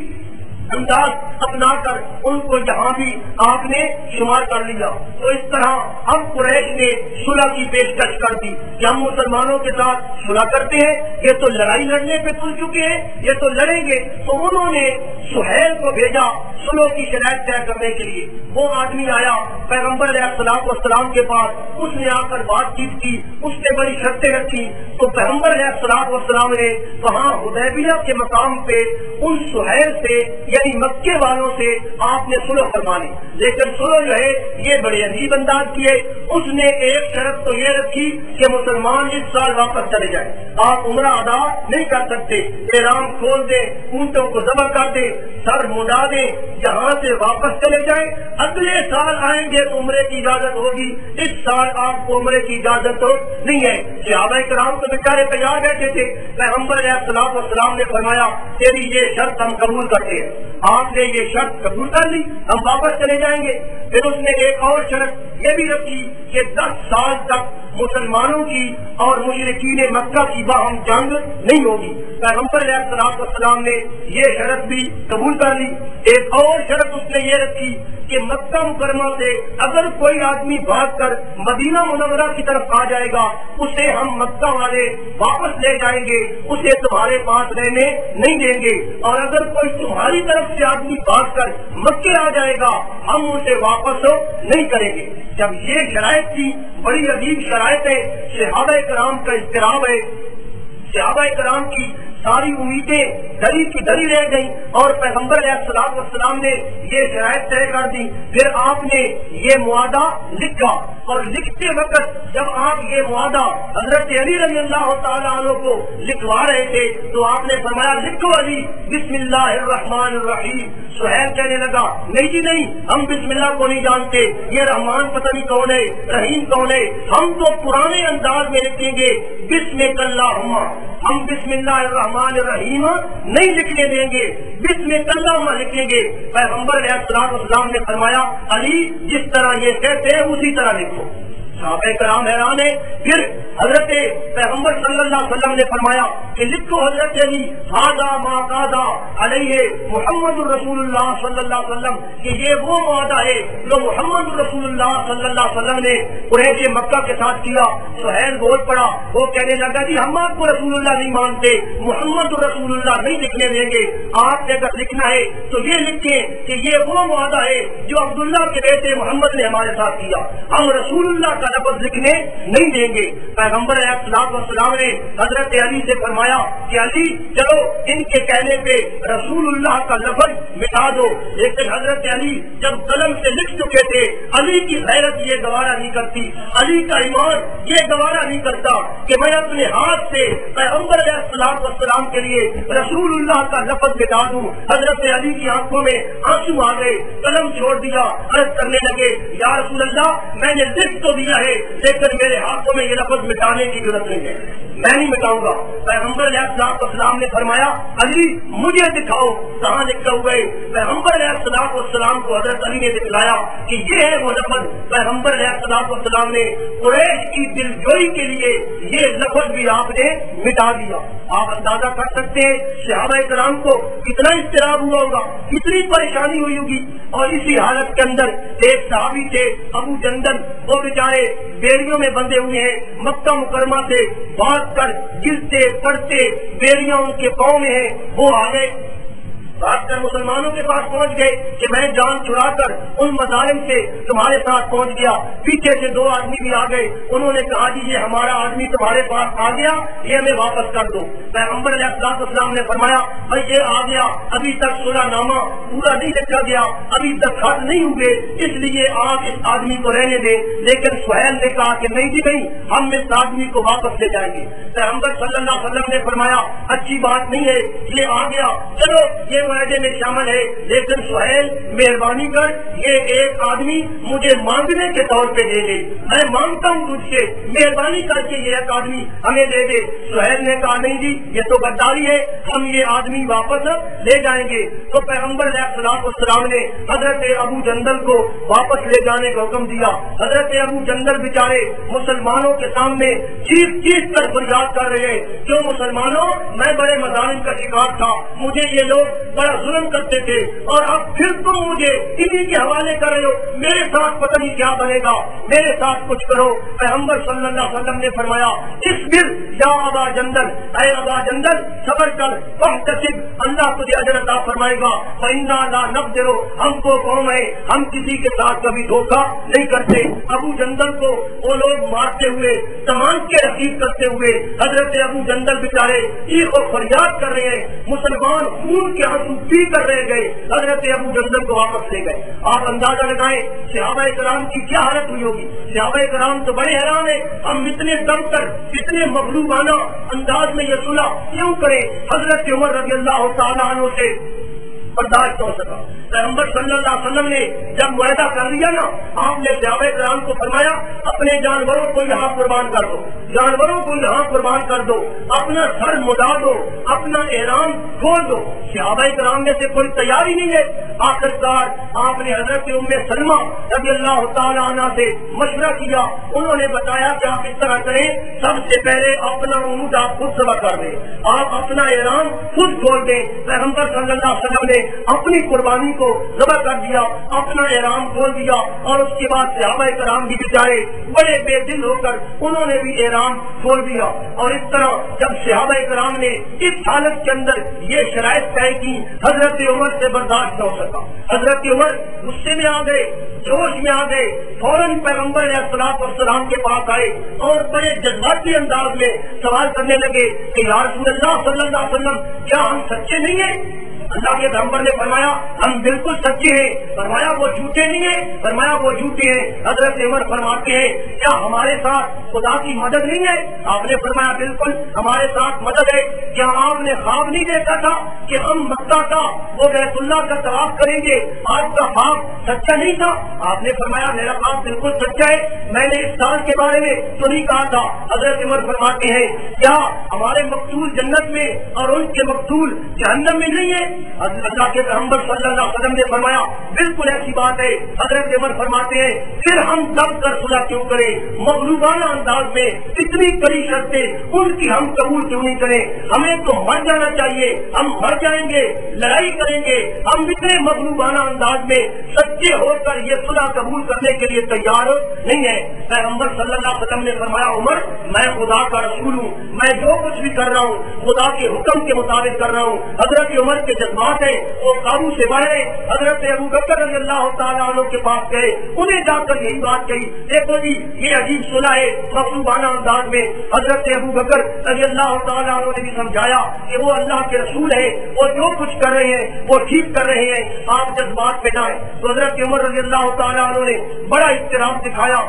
انداز اپنا کر ان کو یہاں بھی آپ نے شمار کر لیا. تو اس طرح ہم قریش نے صلح کی پیشکش کر دی کہ ہم مسلمانوں کے ساتھ صلح کرتے ہیں، یہ تو لڑائی لڑنے پہ تل چکے ہیں، یہ تو لڑیں گے. تو انہوں نے سہیل کو بھیجا صلح کی شرائط طے کرنے کے لیے. وہ آدمی آیا پیغمبر علیہ الصلوۃ والسلام کے پاس، اس نے آ کر بات چیت کی، اس نے بڑی شرطیں رکھی. تو پیغمبر علیہ الصلوۃ والسلام نے وہاں حدیبیہ کے مقام پہ ان سہیل سے یعنی مکے والوں سے آپ نے صلح فرمانی. لیکن صلح جو ہے یہ بڑے عجیب انداز کی ہے. اس نے ایک شرط تو یہ رکھی کہ مسلمان اس سال واپس چلے جائیں، آپ عمرہ ادا نہیں کر سکتے، احرام کھول دیں، اونٹوں کو ذبح کر دیں، سر منڈا دیں، جہاں سے واپس چلے جائیں. اگلے سال آئیں گے تو عمرے کی اجازت ہوگی، اس سال آپ کو عمرے کی اجازت تو نہیں ہے. صحابہ کرام تو بیچارے تیار بیٹھے تھے. پیغمبر علیہ الصلوۃ والسلام نے فرمایا تیری یہ شرط ہم قبول کرتے ہیں. آپ نے یہ شرط قبول کر لی، ہم واپس چلے جائیں گے. پھر اس نے ایک اور شرط یہ بھی رکھی کہ 10 سال تک مسلمانوں کی اور مشرکین مکہ کی باہم جنگ نہیں ہوگی. پیغمبر علیہ الصلوۃ والسلام نے یہ شرط بھی قبول کر لی. ایک اور شرط اس نے یہ رکھی کہ مکہ مکرمہ سے اگر کوئی آدمی بھاگ کر مدینہ منورہ کی طرف آ جائے گا اسے ہم مکہ والے واپس لے جائیں گے، اسے تمہارے پاس رہنے نہیں دیں گے. اور اگر کوئی تمہاری طرف سے آدمی بھاگ کر مکے آ جائے گا ہم اسے واپس نہیں کریں گے. جب یہ شرائط تھی، بڑی عجیب شرائط ہے، صحابہ کرام کا اضطراب ہے. صحابہ کرام کی ساری امیدیں دری کی دری رہ گئی اور پیغمبر علیہ الصلوۃ والسلام نے یہ شرائط طے کر دی. پھر آپ نے یہ معاہدہ لکھا اور لکھتے وقت جب آپ یہ معاہدہ حضرت علی رضی اللہ تعالیٰ عنہ کو لکھوا رہے تھے تو آپ نے فرمایا لکھو علی بسم اللہ الرحمن الرحیم. سہیل کہنے لگا نہیں جی نہیں، ہم بسم اللہ کو نہیں جانتے، یہ رحمان پتہ نہیں کون ہے، رحیم کون ہے، ہم تو پرانے انداز میں لکھیں گے بسم اللہم، ہم بسم اللہ الرحمن الرحیم نہیں لکھنے دیں گے، بسم اللہ لکھیں گے. پیغمبر علیہ السلام نے فرمایا علی جس طرح یہ کہتے ہیں اسی طرح لکھو. صحابہ کرام حیران ہے. پھر حضرت پیغمبر صلی اللہ علیہ وسلم نے فرمایا کہ لکھو حضرت علی ھذا ما قاضا علیہ محمد رسول اللہ صلی اللہ علیہ وسلم کہ یہ وہ وعدہ ہے جو محمد رسول اللہ صلی اللہ علیہ وسلم نے قریش مکہ کے ساتھ کیا. سہیل بول پڑا, وہ کہنے لگا جی ہم آپ کو رسول اللہ نہیں مانتے, محمد رسول اللہ نہیں لکھنے دیں گے. آپ نے اگر لکھنا ہے تو یہ لکھیں کہ یہ وہ وعدہ ہے جو عبداللہ کے بیٹے محمد نے ہمارے ساتھ کیا, ہم رسول اللہ کا لفظ لکھنے نہیں دیں گے. پیغمبر علیہ الصلوۃ والسلام نے حضرت علی سے فرمایا کہ علی چلو ان کے کہنے پہ رسول اللہ کا لفظ مٹا دو. لیکن حضرت علی جب قلم سے لکھ چکے تھے, علی کی غیرت یہ گوارا نہیں کرتی, علی کا ایمان یہ گوارا نہیں کرتا کہ میں اپنے ہاتھ سے پیغمبر علیہ الصلوۃ والسلام کے لیے رسول اللہ کا لفظ مٹا دوں. حضرت علی کی آنکھوں میں آنسو آ گئے, قلم چھوڑ دیا, عرض کرنے لگے یا رسول اللہ میں نے لکھ تو دیا ہے لیکن میرے ہاتھوں میں یہ لفظ مٹانے کی ضرورت نہیں ہے, میں نہیں مٹاؤں گا. پیغمبر علیہ الصلوۃ والسلام نے فرمایا علی مجھے دکھاؤ کہاں لکھا ہوا ہے. پیغمبر علیہ الصلوۃ والسلام کو حضرت علی نے دکھلایا کہ یہ ہے وہ لفظ. پیغمبر علیہ الصلوۃ والسلام نے قریش کی دلجوئی کے لیے یہ لفظ بھی آپ نے مٹا دیا. آپ اندازہ کر سکتے ہیں صحابہ کرام کو کتنا اضطراب ہوا ہوگا, کتنی پریشانی ہوئی ہوگی. اور اسی حالت کے اندر ایک صحابی تھے ابو جندل, وہ بیچارے بیڑیوں میں بندھے ہوئے ہیں, مکہ مکرمہ سے بھاگ کر گرتے پڑتے بیڑیاں ان کے پاؤں میں ہیں. وہ آ گئے بات کر مسلمانوں کے پاس پہنچ گئے کہ میں جان چھڑا کر ان مظالم سے تمہارے ساتھ پہنچ گیا. پیچھے سے دو آدمی بھی آ گئے, انہوں نے کہا جی یہ ہمارا آدمی تمہارے پاس آ گیا, یہ ہمیں واپس کر دو. پیغمبر علیہ الصلوۃ والسلام نے فرمایا بھائی یہ آ گیا, ابھی تک صلح نامہ پورا نہیں لکھا گیا, ابھی تک خط نہیں ہوئے, اس لیے آپ اس آدمی کو رہنے دیں. لیکن سہیل نے کہا کہ نہیں جی نہیں, ہم اس آدمی کو واپس لے جائیں گے. پیغمبر صلی اللہ علیہ وسلم نے فرمایا اچھی بات نہیں ہے, یہ آ گیا, چلو یہ معاہدے میں شامل ہے, لیکن سہیل مہربانی کر یہ ایک آدمی مجھے مانگنے کے طور پہ دے دے, میں مانگتا ہوں تجھ سے, مہربانی کر کے یہ ایک آدمی ہمیں دے دے. سہیل نے کہا نہیں جی یہ تو غداری ہے, ہم یہ آدمی واپس لے جائیں گے. تو پیغمبر علیہ الصلوۃ والسلام نے حضرت ابو جندل کو واپس لے جانے کا حکم دیا. حضرت ابو جندل بیچارے مسلمانوں کے سامنے چیخ چیخ کر فریاد کر رہے ہیں, کیوں مسلمانوں میں بڑے مظالم کا شکار تھا, مجھے یہ لوگ بڑا ظلم کرتے تھے, اور اب پھر تم مجھے انہی کے حوالے کر رہے ہو, میرے ساتھ پتہ نہیں کیا بنے گا, میرے ساتھ کچھ کرو. پیغمبر صلی اللہ علیہ وسلم نے فرمایا اصبر یا ابا جندل, اے ابا جندل صبر کر, واحتسب اللہ تجھے اجر عطا فرمائے گا. فإنا لا نقدر, ہم کو قوم ہے ہم کسی کے ساتھ کبھی دھوکہ نہیں کرتے. ابو جندل کو وہ لوگ مارتے ہوئے تمام کے رسید کرتے ہوئے حضرت ابو جندل بیچارے چیخ و فریاد کر رہے ہیں, مسلمان خون کے آنسو پی کر رہ گئے. حضرت ابو جندل کو واپس لے گئے. آپ اندازہ لگائیں صحابہ کرام کی کیا حالت ہوئی ہوگی. صحابہ کرام تو بڑے حیران ہیں, ہم اتنے دم کر اتنے مغلوبانہ انداز میں یہ صلح کیوں کریں. حضرت عمر رضی اللہ تعالیٰ عنہ سے برداشت ہو سکا. پیغمبر صلی اللہ علیہ وسلم نے جب معاہدہ کر لیا نا, آپ نے صحابہ کرام کو فرمایا اپنے جانوروں کو یہاں قربان کر دو, جانوروں کو یہاں قربان کر دو, اپنا سر مڈا دو, اپنا احرام کھول دو. صحابہ کرام میں سے کوئی تیاری نہیں ہے. آخرکار آپ نے حضرت ام سلمہ رضی اللہ تعالیٰ عنہ سے مشورہ کیا, انہوں نے بتایا کہ آپ اس طرح کریں, سب سے پہلے اپنا اونٹ آپ خود ذبح کر دیں, آپ اپنا احرام خود کھول دیں. پیغمبر صلی اللہ علیہ وسلم نے اپنی قربانی کو ذبح کر دیا, اپنا احرام کھول دیا, اور اس کے بعد صحابہ کرام بھی بیچارے بڑے بے دل ہو کر انہوں نے بھی احرام کھول دیا. اور اس طرح جب صحابہ کرام نے اس حالت کے اندر یہ شرائط طے کی, حضرت عمر سے برداشت نہ ہو سکا. حضرت عمر غصے میں آ گئے, جوش میں آ گئے, فوراً پیغمبر علیہ الصلوۃ والسلام کے پاس آئے اور بڑے جذباتی انداز میں سوال کرنے لگے کہ یا رسول اللہ صلی اللہ علیہ وسلم کیا ہم سچے نہیں ہیں. اللہ کے پیغمبر نے فرمایا ہم بالکل سچے ہیں. فرمایا وہ جھوٹے نہیں ہیں. فرمایا وہ جھوٹے ہیں. حضرت عمر فرماتے ہیں کیا ہمارے ساتھ خدا کی مدد نہیں ہے. آپ نے فرمایا بالکل ہمارے ساتھ مدد ہے. کیا آپ نے خواب نہیں دیکھا تھا کہ ہم مکہ کا وہ بیت اللہ کا طواف کریں گے, آپ کا خواب سچا نہیں تھا. آپ نے فرمایا میرا خواب بالکل سچا ہے, میں نے اس سال کے بارے میں تو نہیں کہا تھا. حضرت عمر فرماتے ہیں کیا ہمارے مقتول جنت میں اور ان کے مقتول جہنم میں نہیں ہے. اللہ کے پیغمبر صلی اللہ علیہ وسلم نے فرمایا بالکل ایسی بات ہے. حضرت عمر فرماتے ہیں پھر ہم دب کر صلح کیوں کریں, مغلوبانہ انداز میں اتنی کڑی شرطیں ان کی ہم قبول کیوں نہیں کریں؟ ہمیں تو مر جانا چاہیے, ہم مر جائیں گے, لڑائی کریں گے, ہم اتنے مغلوبانہ انداز میں سچے ہو کر یہ صلح قبول کرنے کے لیے تیار نہیں ہے. پیغمبر صلی اللہ علیہ وسلم نے فرمایا عمر میں خدا کا رسول ہوں, میں جو کچھ بھی کر رہا ہوں خدا کے حکم کے مطابق کر رہا ہوں. حضرت عمر کے جذبات ہیں وہ قابو سے باہر ہیں. حضرت ابو بکر رضی اللہ تعالیٰ عنہ کے پاس گئے, انہیں جا کر یہی بات کہی, دیکھو جی یہ عجیب صلح ہے مغلوبانہ انداز میں. حضرت ابو بکر رضی اللہ تعالیٰ عنہ نے بھی سمجھایا کہ وہ اللہ کے رسول ہے, وہ جو کچھ کر رہے ہیں وہ ٹھیک کر رہے ہیں, آپ جذبات پہ جائیں. تو حضرت عمر رضی اللہ تعالیٰ عنہ نے بڑا احترام دکھایا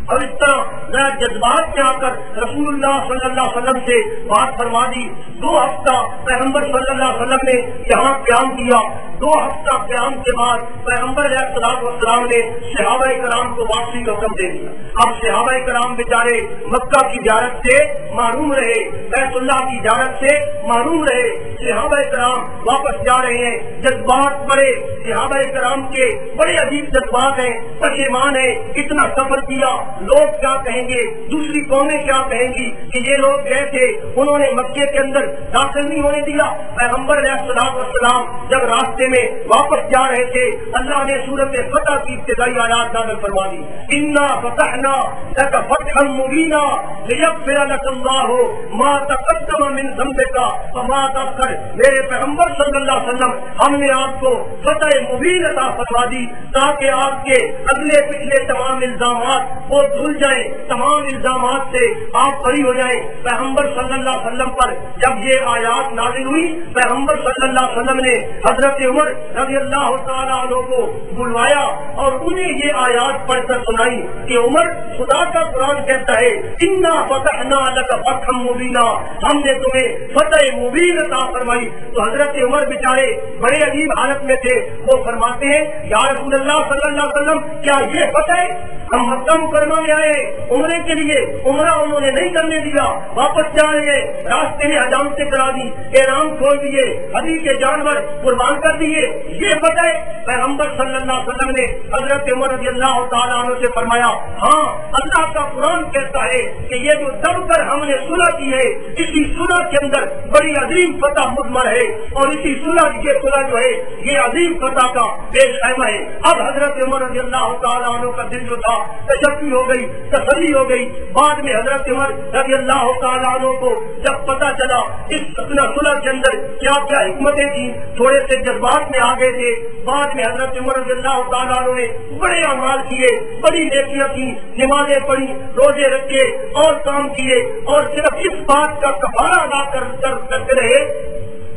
اور اس طرح ذرا جذبات میں آ کر رسول اللہ صلی اللہ علیہ وسلم سے بات فرما دی. 2 ہفتہ پیغمبر صلی اللہ علیہ وسلم نے یہاں قیام کیا. 2 ہفتہ قیام کے بعد پیغمبر علیہ الصلوۃ والسلام نے صحابہ کرام کو واپسی کا حکم دے دیا. اب صحابہ کرام بیچارے مکہ کی زیارت سے محروم رہے, بیت اللہ کی زیارت سے محروم رہے. صحابہ کرام واپس جا رہے ہیں, جذبات بڑے صحابہ کرام کے بڑے عجیب جذبات ہیں, پشیمان ہیں, اتنا سفر کیا, لوگ کیا کہیں گے, دوسری قومیں کیا کہیں گی کہ یہ لوگ گئے تھے, انہوں نے مکے کے اندر داخل نہیں ہونے دیا. پیغمبر علیہ الصلوۃ والسلام جب راستے میں واپس جا رہے تھے اللہ نے سورۃ فتح کی ابتدائی آیات نازل فرما دی. انا فتحنا لک فتحا مبینا لیغفر لک اللہ ما تقدم من ذنبک وما تأخر. میرے پیغمبر صلی اللہ علیہ وسلم ہم نے آپ کو فتح مبین عطا فرما دی تاکہ آپ کے اگلے پچھلے تمام الزامات وہ دھل جائیں, تمام الزامات سے آپ بری ہو جائیں. پیغمبر صلی اللہ علیہ وسلم پر جب یہ آیات نازل ہوئی پیغمبر صلی اللہ علیہ وسلم نے حضرت عمر رضی اللہ تعالیٰ عنہ کو بلوایا اور انہیں یہ آیات پڑھ کر سنائی کہ عمر خدا کا قرآن کہتا ہے انا فتحنا لک فتحا مبینا, ہم نے تمہیں فتح مبین عطا فرمائی. تو حضرت عمر بیچارے بڑے عجیب حالت میں تھے, وہ فرماتے ہیں یا رسول اللہ صلی اللہ علیہ وسلم کیا یہ فتح ہم مکہ مکرمہ میں آئے عمرے کے لیے, عمرہ انہوں نے نہیں کرنے دیا, واپس جا رہے ہیں, راستے میں حجامتیں کرا دی, احرام کھول دیے, ہدی کے جانور قربان کر دیے, یہ بتائے. پیغمبر صلی اللہ علیہ وسلم نے حضرت عمر رضی اللہ تعالیٰ عنہ سے فرمایا ہاں اللہ کا قرآن کہتا ہے کہ یہ جو دب کر ہم نے صلح کی ہے اسی صلح کے اندر بڑی عظیم فتح مضمر ہے اور اسی صلح یہ صلح جو ہے یہ عظیم فتح کا پیش خیمہ ہے. اب حضرت عمر رضی اللہ تعالیٰ عنہ کا دل جو تھا تشفی ہو گئی, تسلی ہو گئی. بعد میں حضرت عمر رضی اللہ تعالیٰ عنہ کو جب پتا چلا اس صلح کے اندر کیا کیا حکمتیں تھیں, تھوڑے سے جذبات میں آ گئے تھے. بعد میں حضرت عمر رضی اللہ تعالیٰ عنہ نے بڑے اعمال کیے, بڑی نیکیاں کی, نمازیں پڑھی, روزے رکھے اور کام کیے اور صرف اس بات کا کفارہ ادا کرتے رہے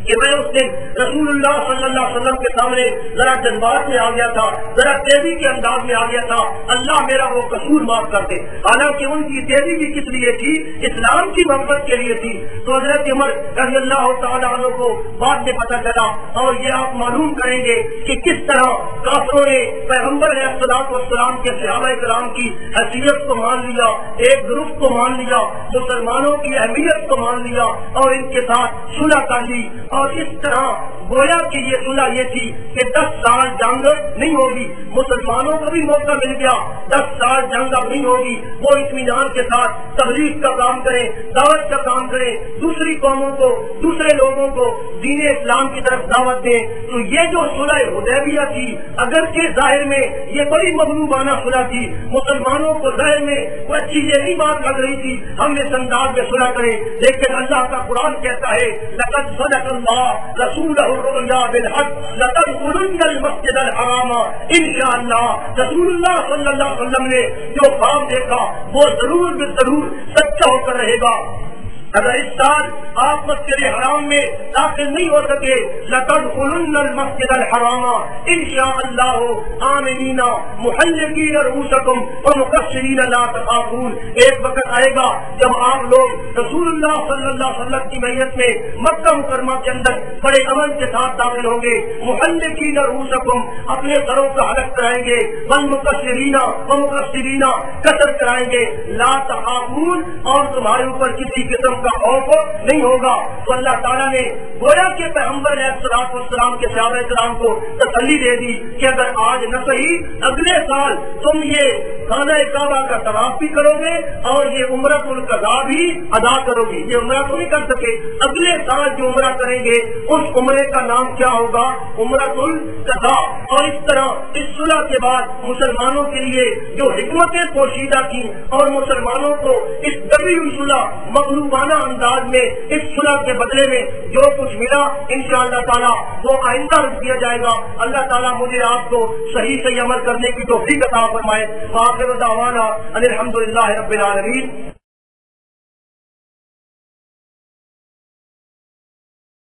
کہ میں اس دن رسول اللہ صلی اللہ علیہ وسلم کے سامنے ذرا جذبات میں آ گیا تھا, ذرا تیزی کے انداز میں آ گیا تھا, اللہ میرا وہ قصور معاف کر دے. حالانکہ ان کی تیزی بھی کس لیے تھی, اسلام کی محبت کے لیے تھی. تو حضرت عمر رضی اللہ تعالیٰ عنہ کو بعد میں پتہ چلا اور یہ آپ معلوم کریں گے کہ کس طرح کافروں نے پیغمبر علیہ الصلوۃ والسلام کے صحابہ کرام کی حیثیت کو مان لیا, ایک گروپ کو مان لیا, مسلمانوں کی اہمیت کو مان لیا اور ان کے ساتھ صلح کر لی. اور اس طرح گویا کہ یہ صلح یہ تھی کہ 10 سال جنگ نہیں ہوگی, مسلمانوں کو بھی موقع مل گیا, 10 سال جنگ اب نہیں ہوگی, وہ اطمینان کے ساتھ تبلیغ کا کام کریں, دعوت کا کام کریں, دوسری قوموں کو, دوسرے لوگوں کو دین اسلام کی طرف دعوت دیں. تو یہ جو صلح حدیبیہ تھی اگرچہ ظاہر میں یہ بڑی مغلوبانہ صلح تھی, مسلمانوں کو ظاہر میں وہ اچھی یہی بات لگ رہی تھی ہم اس انداز میں صلح کریں, لیکن اللہ کا قرآن کہتا ہے لقد صدق اللہ رسولہ الرؤیا بالحق لتدخلن المسجد الحرام انشاءاللہ. رسول اللہ صلی اللہ علیہ وسلم نے جو خواب دیکھا وہ ضرور بالضرور سچا ہو کر رہے گا. اگر اس سال آپ مسجد حرام میں داخل نہیں ہو سکے لتدخلن المسجد الحرام انشاءاللہ آمنین محلقین رؤوسکم ومقصرین لا تخافون. ایک وقت آئے گا جب آپ لوگ رسول اللہ صلی اللہ علیہ وسلم کی میت میں مکہ مکرمہ کے اندر بڑے امن کے ساتھ داخل ہوں گے, محلقین رؤوسکم اپنے سروں کا حلق کرائیں گے, والمقصرین ومقصرین قصر کرائیں گے, لا تخافون اور تمہارے اوپر کسی قسم کا خوف نہیں ہوگا. تو اللہ تعالیٰ نے گویا کہ پیغمبر علیہ السلام کے صحابہ کرام کو تسلی دے دی کہ اگر آج نہ صحیح اگلے سال تم یہ خانہ کعبہ کا طواف بھی کرو گے اور یہ عمرۃ القضاء بھی ادا کرو گی. یہ عمرہ تو نہیں کر سکے, اگلے سال جو عمرہ کریں گے اس عمرے کا نام کیا ہوگا؟ عمرۃ القضاء. اور اس طرح اس صلح کے بعد مسلمانوں کے لیے جو حکمتیں پوشیدہ کی اور مسلمانوں کو اس دبی ہوئی صلح مغلوبانہ انداز میں اس صلح کے بدلے میں جو کچھ ملا انشاءاللہ تعالیٰ وہ آئندہ رکھ دیا جائے گا. اللہ تعالیٰ مجھے آپ کو صحیح عمل کرنے کی توفیق عطا فرمائے. وآخر دعوانا ان الحمد للہ رب العالمین.